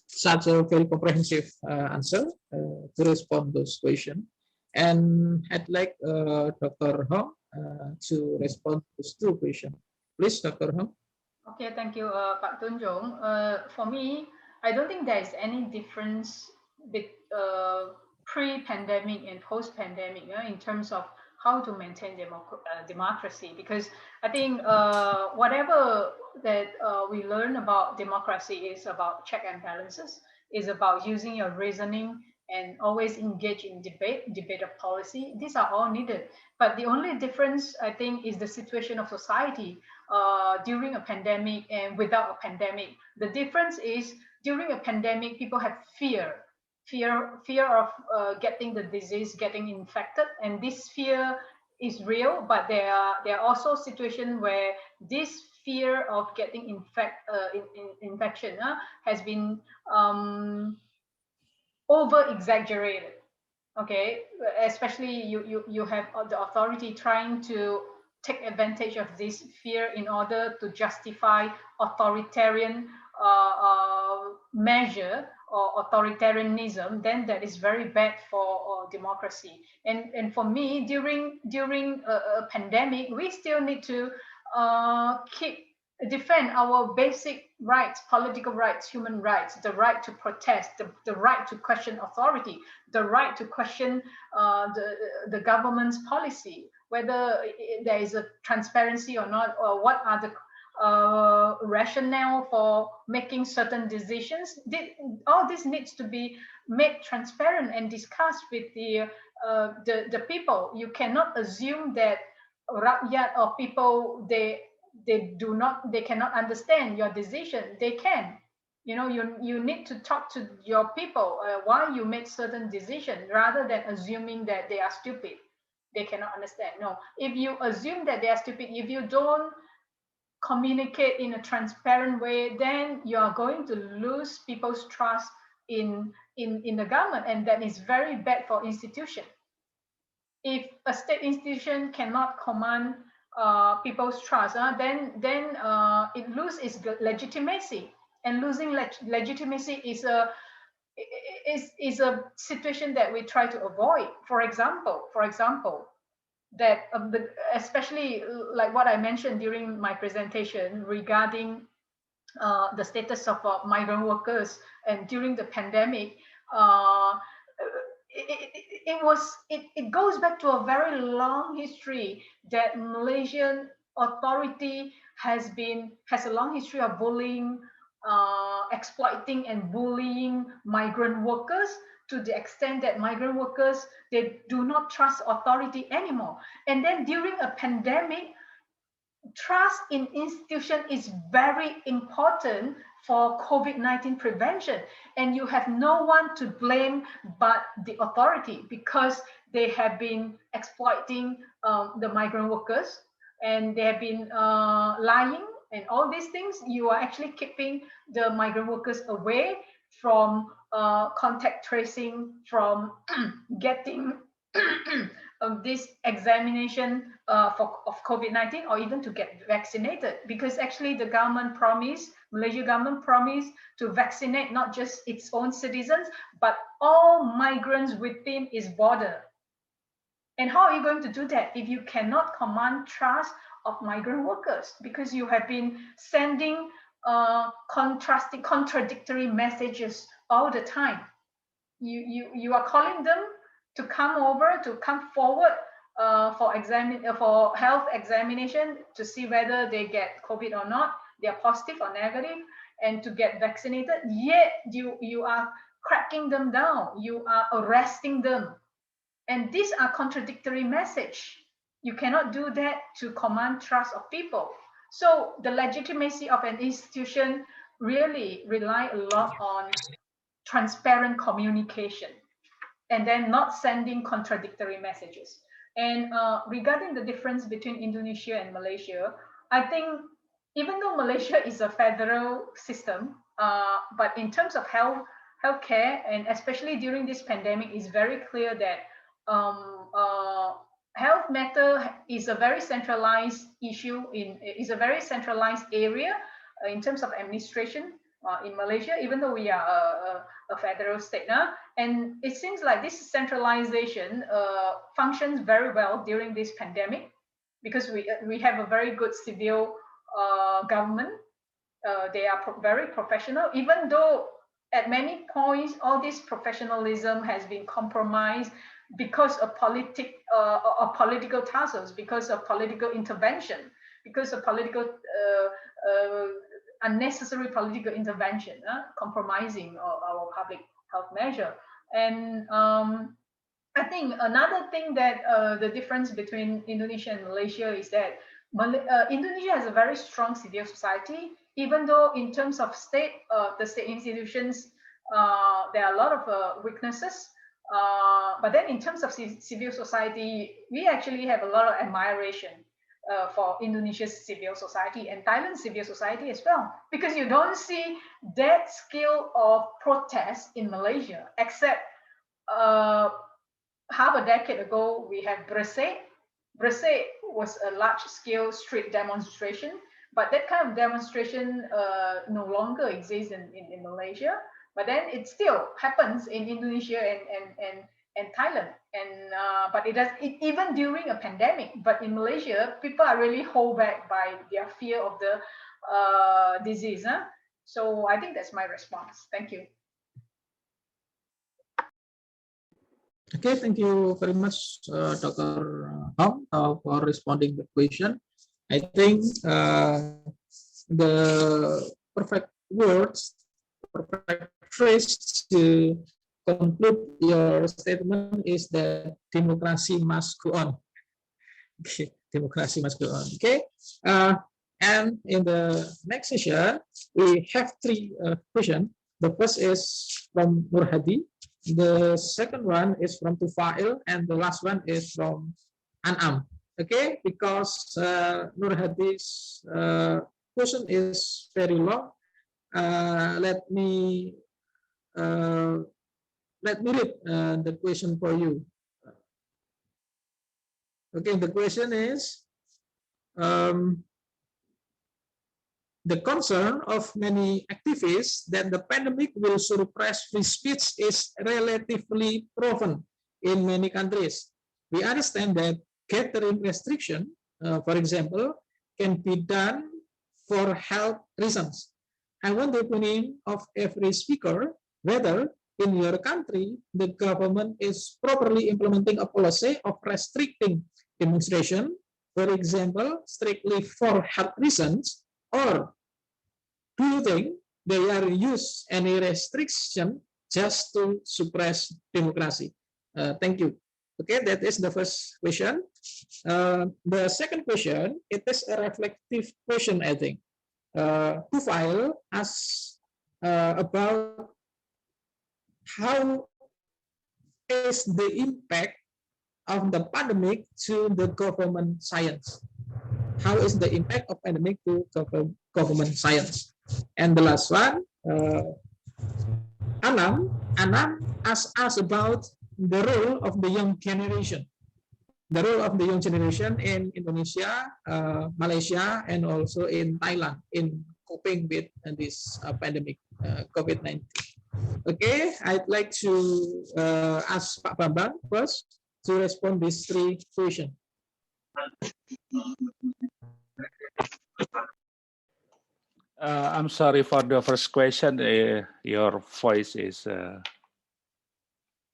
such a very comprehensive answer to respond to those questions. And I'd like Dr. Hong to respond to those two questions. Please, Dr. Hong. Okay, thank you, Pak Tunjung. For me, I don't think there is any difference pre-pandemic and post-pandemic in terms of how to maintain democracy, because I think whatever that we learn about democracy is about check and balances, is about using your reasoning and always engage in debate of policy. These are all needed. But the only difference, I think, is the situation of society during a pandemic and without a pandemic. The difference is during a pandemic, people have fear of getting the disease, getting infected, and this fear is real. But there are also situations where this fear of getting infection has been over exaggerated. Okay, especially you have the authority trying to take advantage of this fear in order to justify authoritarian measure or authoritarianism, then that is very bad for democracy. And for me, during a pandemic, we still need to defend our basic rights, political rights, human rights, the right to protest, the right to question authority, the right to question the government's policy, whether there is a transparency or not, or what are the rationale for making certain decisions. All this needs to be made transparent and discussed with the people. You cannot assume that rakyat or people they cannot understand your decision. They can. You know, you need to talk to your people why you make certain decisions, rather than assuming that they are stupid. They cannot understand. No, if you assume that they are stupid, if you don't communicate in a transparent way, then you are going to lose people's trust in the government, and that is very bad for institution. If a state institution cannot command people's trust, then it loses its legitimacy, and losing legitimacy is a situation that we try to avoid. For example, that especially like what I mentioned during my presentation regarding the status of migrant workers, and during the pandemic, it goes back to a very long history that Malaysian authority has a long history of bullying, exploiting and bullying migrant workers, to the extent that migrant workers, they do not trust authority anymore. And then during a pandemic, trust in institution is very important for COVID-19 prevention. And you have no one to blame but the authority, because they have been exploiting the migrant workers, and they have been lying and all these things. You are actually keeping the migrant workers away from contact tracing, from getting this examination of COVID-19, or even to get vaccinated, because actually the government promised, Malaysia government promised to vaccinate not just its own citizens, but all migrants within its border. And how are you going to do that if you cannot command trust of migrant workers? Because you have been sending contradictory messages all the time. You are calling them to come forward for health examination to see whether they get COVID or not, they are positive or negative, and to get vaccinated. Yet you are cracking them down, you are arresting them, and these are contradictory message. You cannot do that to command trust of people. So the legitimacy of an institution really rely a lot on transparent communication, and then not sending contradictory messages. And regarding the difference between Indonesia and Malaysia, I think even though Malaysia is a federal system, but in terms of healthcare, and especially during this pandemic, it's very clear that health matter is a very centralized issue, is a very centralized area in terms of administration in Malaysia, even though we are a federal state now. And it seems like this centralization functions very well during this pandemic, because we have a very good civil government. They are very professional, even though at many points all this professionalism has been compromised because of political tussles, because of political intervention, because of unnecessary political intervention, compromising our public health measure. And I think another thing that the difference between Indonesia and Malaysia is that Indonesia has a very strong civil society, even though in terms of the state institutions, there are a lot of weaknesses. But then in terms of civil society, we actually have a lot of admiration for Indonesia's civil society and Thailand's civil society as well, because you don't see that scale of protest in Malaysia, except half a decade ago, we have Gresik. Gresik was a large-scale street demonstration, but that kind of demonstration no longer exists in Malaysia. But then it still happens in Indonesia and Thailand, and but even during a pandemic. But in Malaysia, people are really held back by their fear of the disease. Huh? So I think that's my response. Thank you. Okay, thank you very much, Dr. Hong, for responding the question. I think the perfect words, perfect phrase to conclude your statement is that democracy must go on. Okay, democracy must go on. Okay, and in the next session we have three questions. The first is from Nur Hadi. The second one is from Tufail, and the last one is from Anam. Okay, because Nur Hadi's question is very long. Let me read the question for you. Okay, the question is, the concern of many activists that the pandemic will suppress free speech is relatively proven in many countries. We understand that gathering restriction, for example, can be done for health reasons. I want the opinion of every speaker whether in your country the government is properly implementing a policy of restricting demonstration, for example, strictly for health reasons, or do you think they are use any restriction just to suppress democracy? Thank you. Okay, that is the first question. The second question, it is a reflective question, I think. Tufail asks about how is the impact of the pandemic to the government science? How is the impact of pandemic to government science? And the last one, Anam asks us about the role of the young generation. The role of the young generation in Indonesia, Malaysia, and also in Thailand in coping with this pandemic, COVID-19. Okay, I'd like to ask Pak Bambang first to respond these three questions. I'm sorry for the first question. Your voice is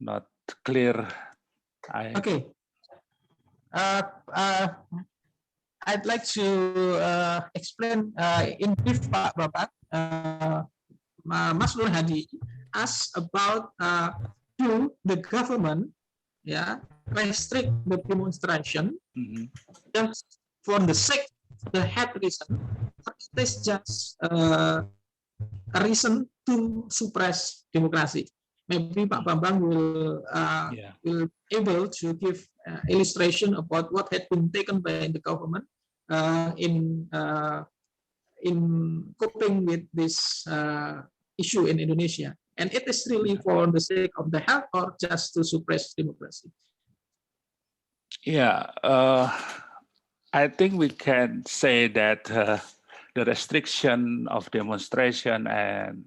not clear. Okay. I'd like to explain in brief, Pak Bapak. Mas Nur Hadi asked about do the government restrict the demonstration just for the sake of the health reason, or it is just a reason to suppress democracy. Maybe Pak Bambang will able to give illustration about what had been taken by the government in coping with this issue in Indonesia, and it is really for the sake of the health or just to suppress democracy. Yeah, I think we can say that the restriction of demonstration and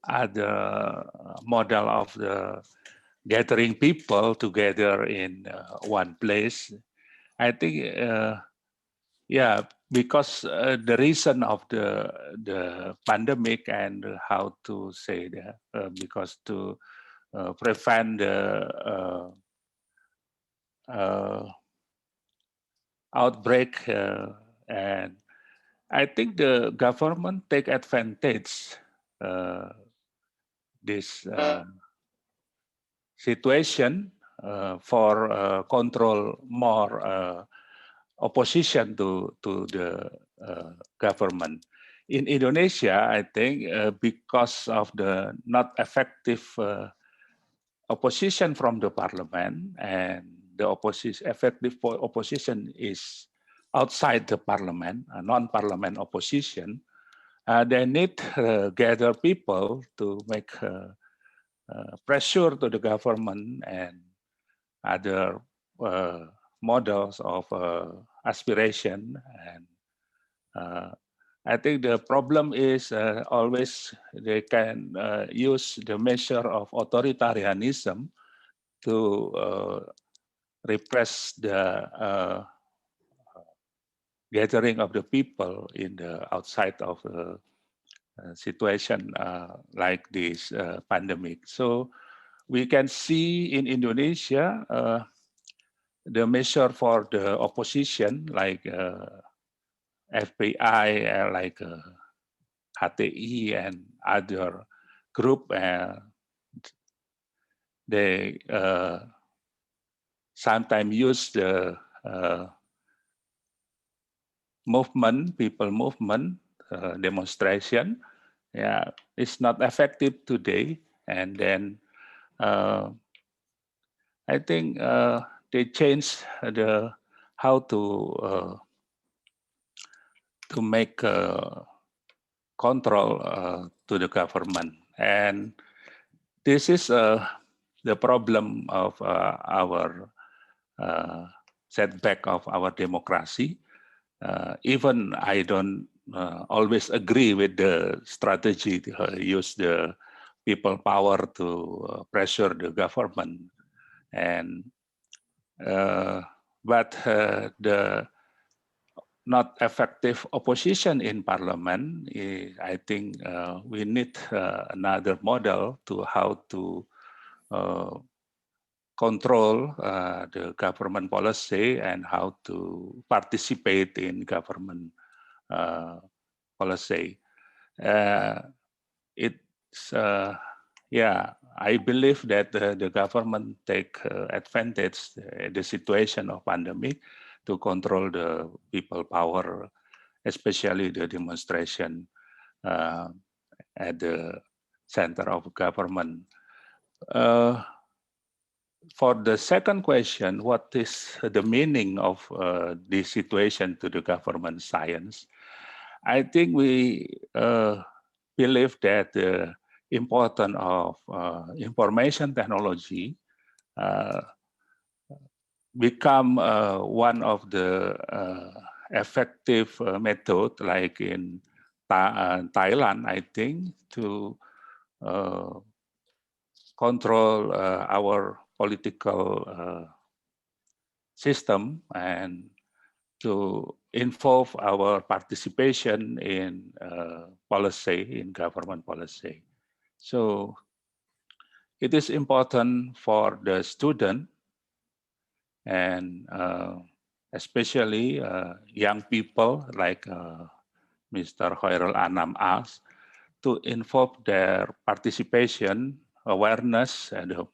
other model of the gathering people together in one place, I think, because the reason of the pandemic and how to say that, because to prevent the outbreak, and I think the government take advantage this situation for control more opposition to the government. In Indonesia, I think because of the not effective opposition from the parliament, and the effective opposition is outside the parliament, a non-parliament opposition, they need gather people to make pressure to the government and other models of aspiration, and I think the problem is always they can use the measure of authoritarianism to repress the gathering of the people in the outside of the situation like this pandemic. So we can see in Indonesia the measure for the opposition like FBI, like HTI and other group, they sometimes use the movement, people movement, demonstration. Yeah, it's not effective today. And then I think they changed the how to make control to the government, and this is the problem of our setback of our democracy. Even I don't always agree with the strategy to use the people power to pressure the government, and but the not effective opposition in parliament, I think we need another model to how to control the government policy and how to participate in government policy. It's yeah, I believe that the government take advantage the situation of pandemic to control the people power, especially the demonstration at the center of government. For the second question, what is the meaning of this situation to the government science? I think we believe that the importance of information technology become one of the effective method, like in Thailand, I think, to control our political system and to involve our participation in policy, in government policy. So it is important for the student and especially young people like Mr. Khairul Anam asked, to involve their participation, awareness, and the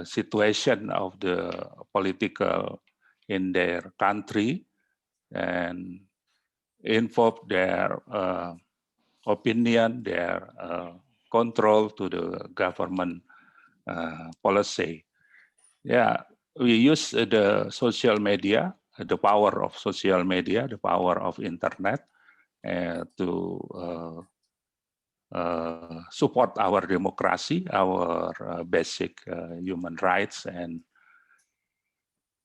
situation of the political in their country, and involve their opinion, their control to the government policy. Yeah, we use the social media, the power of social media, the power of internet to support our democracy, our basic human rights, and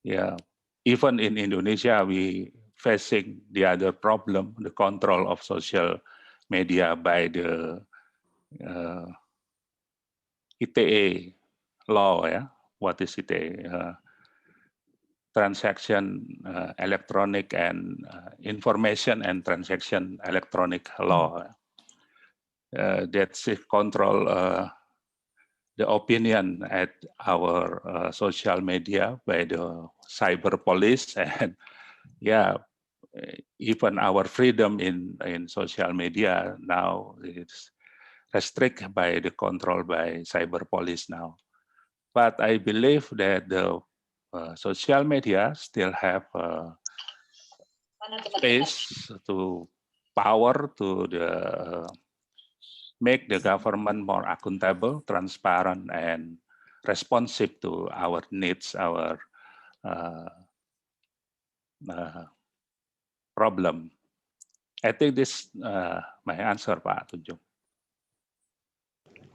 yeah, even in Indonesia, we facing the other problem, the control of social media by the ITE law. Yeah, what is ITE? Transaction electronic and information and transaction electronic law. That's control the opinion at our social media by the cyber police, and yeah, even our freedom in social media now is restricted by the control by cyber police now. But I believe that the social media still have space to power to the make the government more accountable, transparent, and responsive to our needs, our problem. I think this my answer, Pak Tunjung.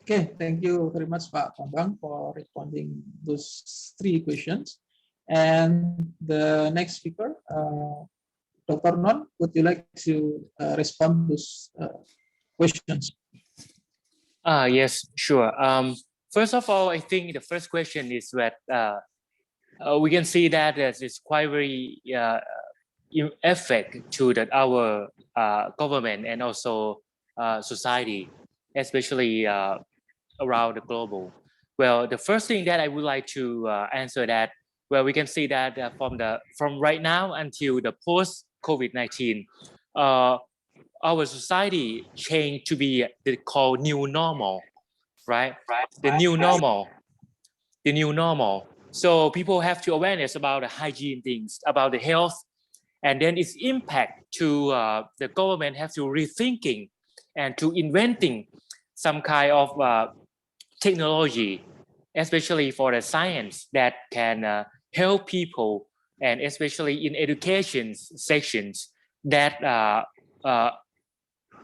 Okay, thank you very much, Pak Bambang, for responding those three questions. And the next speaker, Dr. Non, would you like to respond to those questions? Yes, sure. First of all, I think the first question is that we can see that it's quite very effect to that our government and also society, especially around the global. Well, the first thing that I would like to answer that, well, we can see that from right now until the post COVID-19, our society changed to be called new normal, right? The new normal. So people have to awareness about the hygiene things, about the health, and then its impact to the government have to rethinking and to inventing some kind of technology, especially for the science that can help people, and especially in education sections that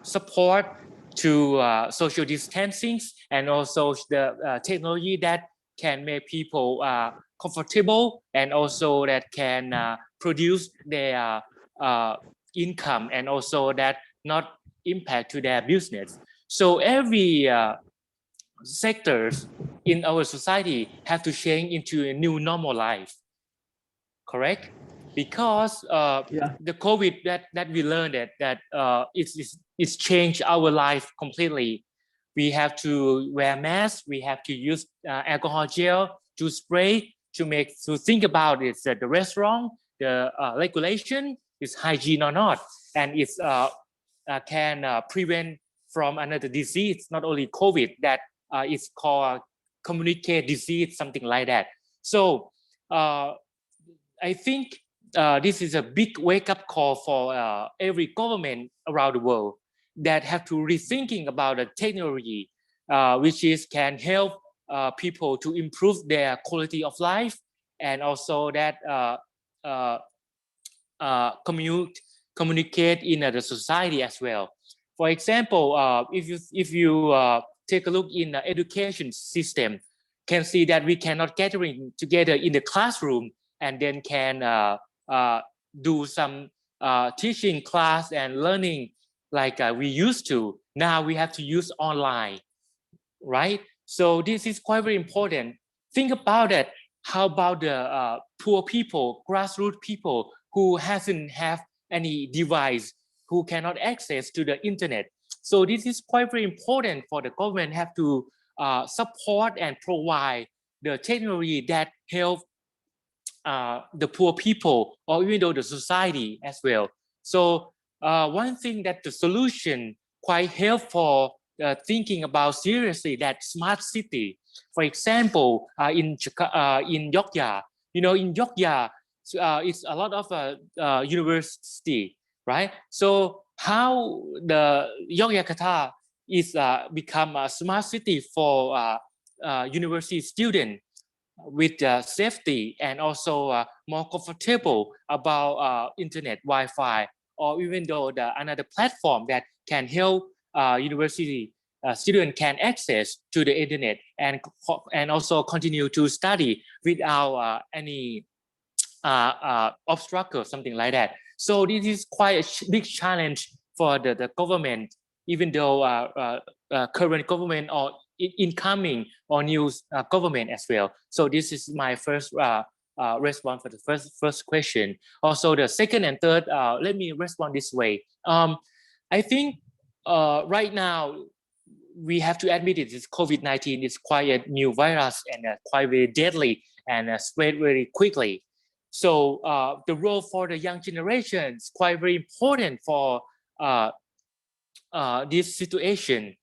support to social distancing, and also the technology that can make people comfortable, and also that can produce their income, and also that not impact to their business. So every sectors in our society have to change into a new normal life, correct? Because the COVID that we learned that it's changed our life completely. We have to wear masks, we have to use alcohol gel to spray to think about it, the restaurant, the regulation is hygiene or not, and it's can prevent from another disease, not only COVID, that is called communicate disease, something like that. So I think this is a big wake-up call for every government around the world that have to rethinking about the technology, which can help people to improve their quality of life, and also that communicate in the society as well. For example, if you take a look in the education system, can see that we cannot gathering together in the classroom and then can do some teaching class and learning like we used to. Now we have to use online, right? So this is quite very important. Think about it. How about the poor people, grassroots people who hasn't have any device, who cannot access to the internet? So this is quite very important for the government have to support and provide the technology that help the poor people, or even though the society as well. So one thing that the solution quite helpful thinking about seriously that smart city. For example, in Yogyakarta, in Yogyakarta, it's a lot of university, right? So how the Yogyakarta is become a smart city for university students with safety, and also more comfortable about internet, Wi-Fi, or even though another platform that can help university student can access to the internet and also continue to study without any obstacle, something like that. So this is quite a big challenge for the government, even though current government or incoming or new government as well. So this is my first response for the first question. Also the second and third, let me respond this way. I think right now we have to admit it, this COVID-19 is quite a new virus and quite very deadly and spread very quickly. So the role for the young generation is quite very important for this situation.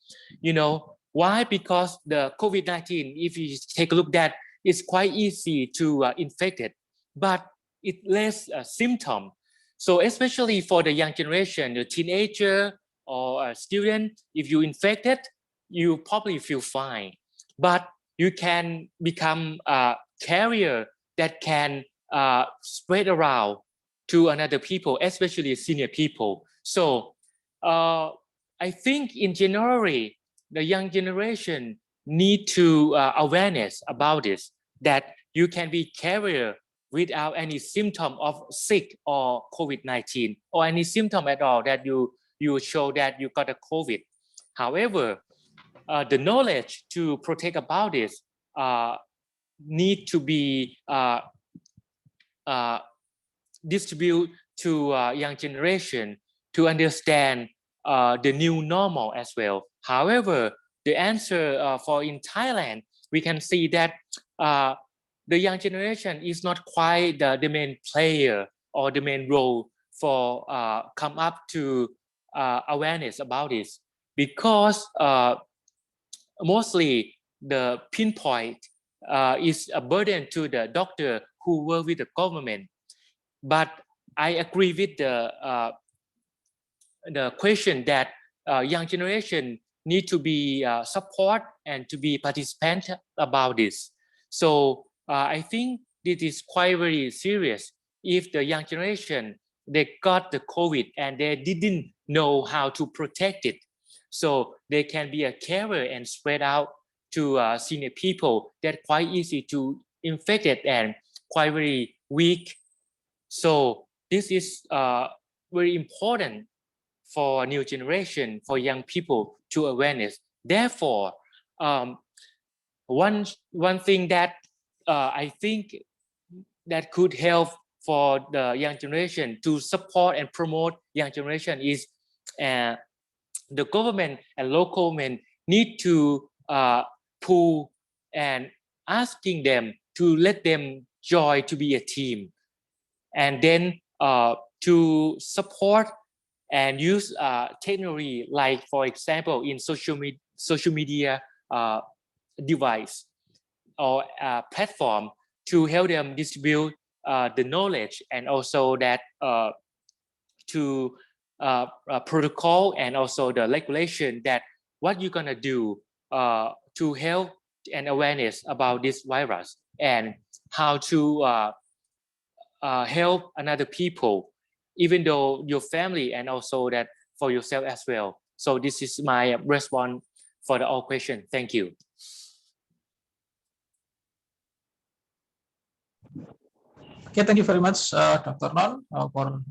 Why? Because the COVID-19, if you take a look at, it's quite easy to infect it, but it less symptom. So especially for the young generation, the teenager or a student, if you infected, you probably feel fine, but you can become a carrier that can spread around to another people, especially senior people. So I think in general, the young generation need to awareness about this, that you can be carrier without any symptom of sick or COVID-19 or any symptom at all that you show that you got a COVID. However, the knowledge to protect about this need to be distributed to young generation to understand the new normal as well. However, the answer for in Thailand, we can see that the young generation is not quite the main player or the main role for come up to awareness about this, because mostly the pinpoint is a burden to the doctor who work with the government. But I agree with the question that young generation need to be support and to be participant about this. So I think this is quite very serious. If the young generation, they got the COVID and they didn't know how to protect it, so they can be a carrier and spread out to senior people that quite easy to infect it and quite very weak. So this is very important for new generation, for young people to awareness. Therefore, one thing that I think that could help for the young generation to support and promote young generation is the government and local men need to pull and asking them to let them join to be a team, and then to support and use technology, like for example in social media device or platform, to help them distribute the knowledge, and also that to protocol and also the regulation that what you're gonna do to help and awareness about this virus, and how to help another people, even though your family, and also that for yourself as well. So this is my response for the all question. Thank you. Okay, thank you very much, Dr. Non, for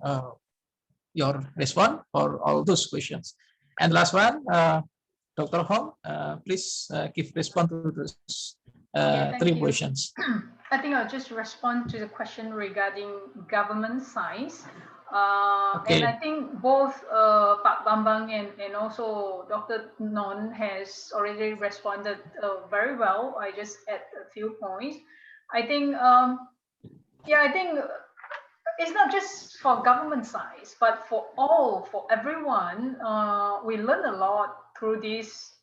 your response for all those questions. And last one, Dr. Hong, please give response to those three questions. I think I'll just respond to the question regarding government size. Okay. And I think both Pak Bambang and also Dr. Non has already responded very well. I just add a few points. I think, I think it's not just for government size, but for everyone. We learn a lot through this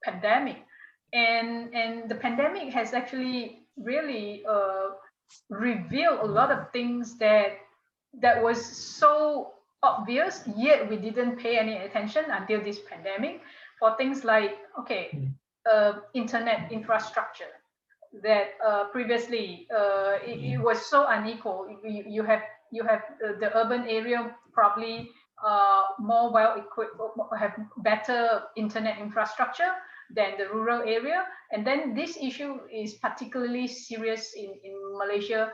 pandemic, and the pandemic has actually really revealed a lot of things that was so obvious, yet we didn't pay any attention until this pandemic, for things like internet infrastructure that previously it was so unequal. You have the urban area probably more well equipped, have better internet infrastructure than the rural area. And then this issue is particularly serious in Malaysia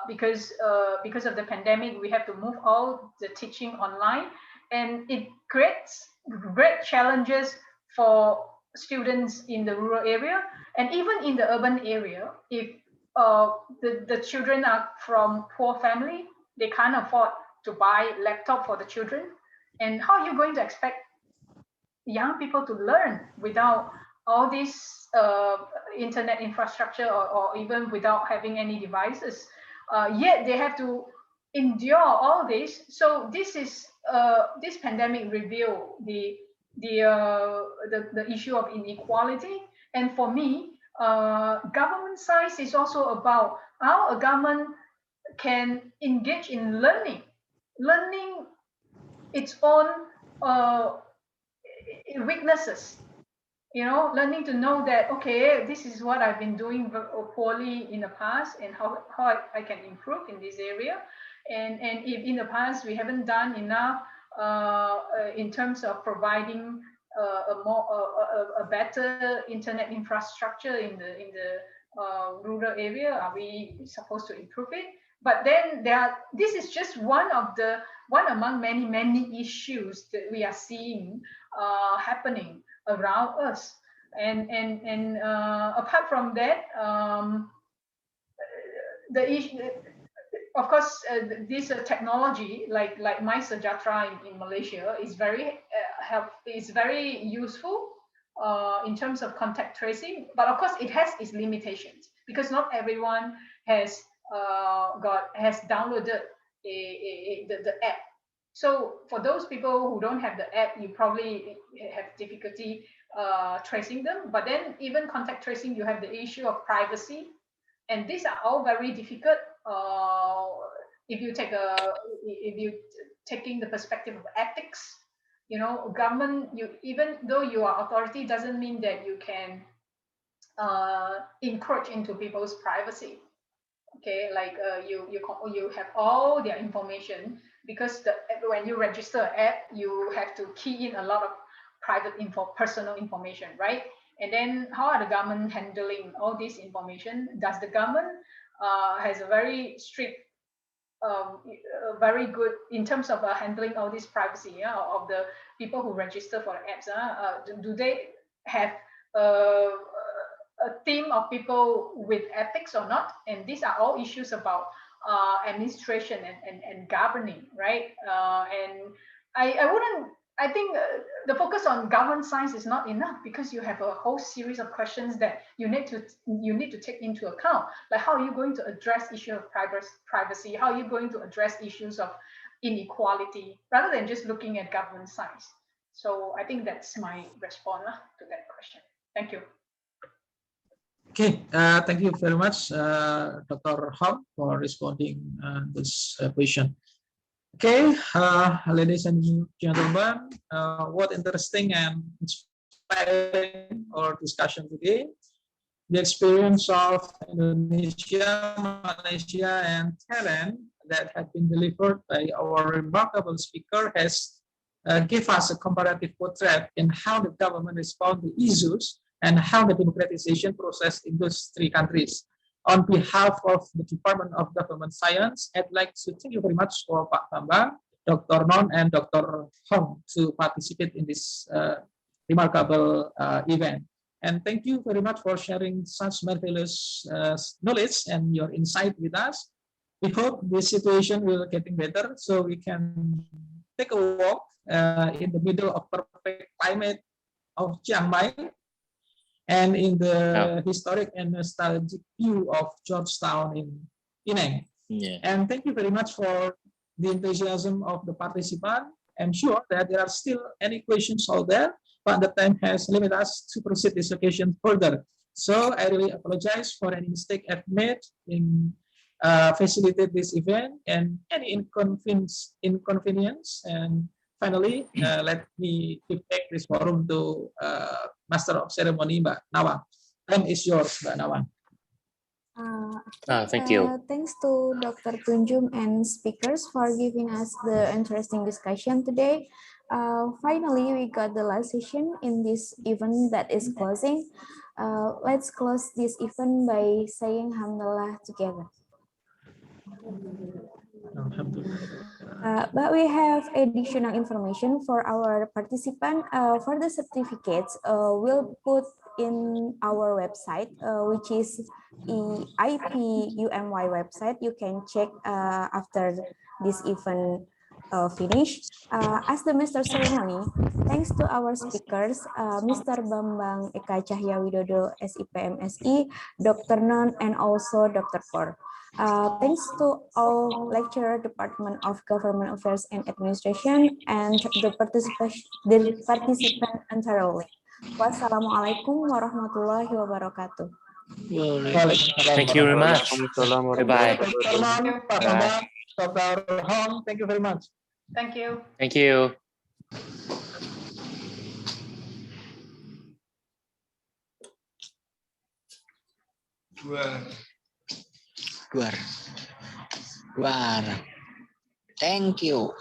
because of the pandemic. We have to move all the teaching online, and it creates great challenges for students in the rural area and even in the urban area. If the children are from poor family, they can't afford to buy laptop for the children. And how are you going to expect young people to learn without all this internet infrastructure, or even without having any devices? Yet they have to endure all this. So this is this pandemic revealed the issue of inequality. And for me, government size is also about how a government can engage in learning its own weaknesses. Learning to know that, okay, this is what I've been doing poorly in the past, and how I can improve in this area. And if in the past we haven't done enough in terms of providing a better internet infrastructure in the rural area? Are we supposed to improve it? But then this is just one among many issues that we are seeing happening around us. And apart from that, the issue, of course, this technology like My Sejahtera in Malaysia is very very useful in terms of contact tracing, but of course it has its limitations because not everyone has downloaded the app. So for those people who don't have the app, you probably have difficulty tracing them. But then even contact tracing, you have the issue of privacy, and these are all very difficult. If you taking the perspective of ethics, government, even though you are authority, doesn't mean that you can encroach into people's privacy. Okay, like you have all their information, because when you register an app, you have to key in a lot of private personal information, right? And then how are the government handling all this information? Does the government has a very strict, very good in terms of handling all this privacy of the people who register for the apps? Do they have a team of people with ethics or not? And these are all issues about administration and governing, right? And I think the focus on government science is not enough, because you have a whole series of questions that you need to take into account. Like, how are you going to address issue of privacy? How are you going to address issues of inequality, rather than just looking at government science? So I think that's my response to that question. Thank you. Okay, thank you very much, Dr. Hong, for responding this question. Okay, ladies and gentlemen, what interesting and inspiring our discussion today. The experience of Indonesia, Malaysia, and Thailand that have been delivered by our remarkable speaker has give us a comparative portrait in how the government respond to issues and how the democratization process in those three countries. On behalf of the Department of Government Science, I'd like to thank you very much for Pak Bambang, Dr. Non, and Dr. Hong to participate in this remarkable event. And thank you very much for sharing such marvelous knowledge and your insight with us. We hope this situation will getting better, so we can take a walk in the middle of perfect climate of Chiang Mai, and in the historic and nostalgic view of Georgetown in Penang. Yeah. And thank you very much for the enthusiasm of the participant. I'm sure that there are still any questions out there, but the time has limited us to proceed this occasion further. So I really apologize for any mistake I've made in facilitate this event and any inconvenience. And finally, let me give back this forum to Master of Ceremony, Mbak Nawang. Time is yours, Mbak Nawang. Thank you. Thanks to Dr. Tunjung and speakers for giving us the interesting discussion today. Finally, we got the last session in this event that is closing. Let's close this event by saying Alhamdulillah together. But we have additional information for our participant. For the certificates, we'll put in our website, which is IPUMY website. You can check after this event finish. As the master ceremony, thanks to our speakers, Mr. Bambang Eka Cahya Widodo, SIPMSI, Dr. Non, and also Dr. Por. Thanks to all lecturer, Department of Government Affairs and Administration, and the participant entirely. Wassalamualaikum warahmatullahi wabarakatuh. Thank you very much. Bye-bye. Dr. Hong, thank you very much. Thank you. Thank you. Thank you.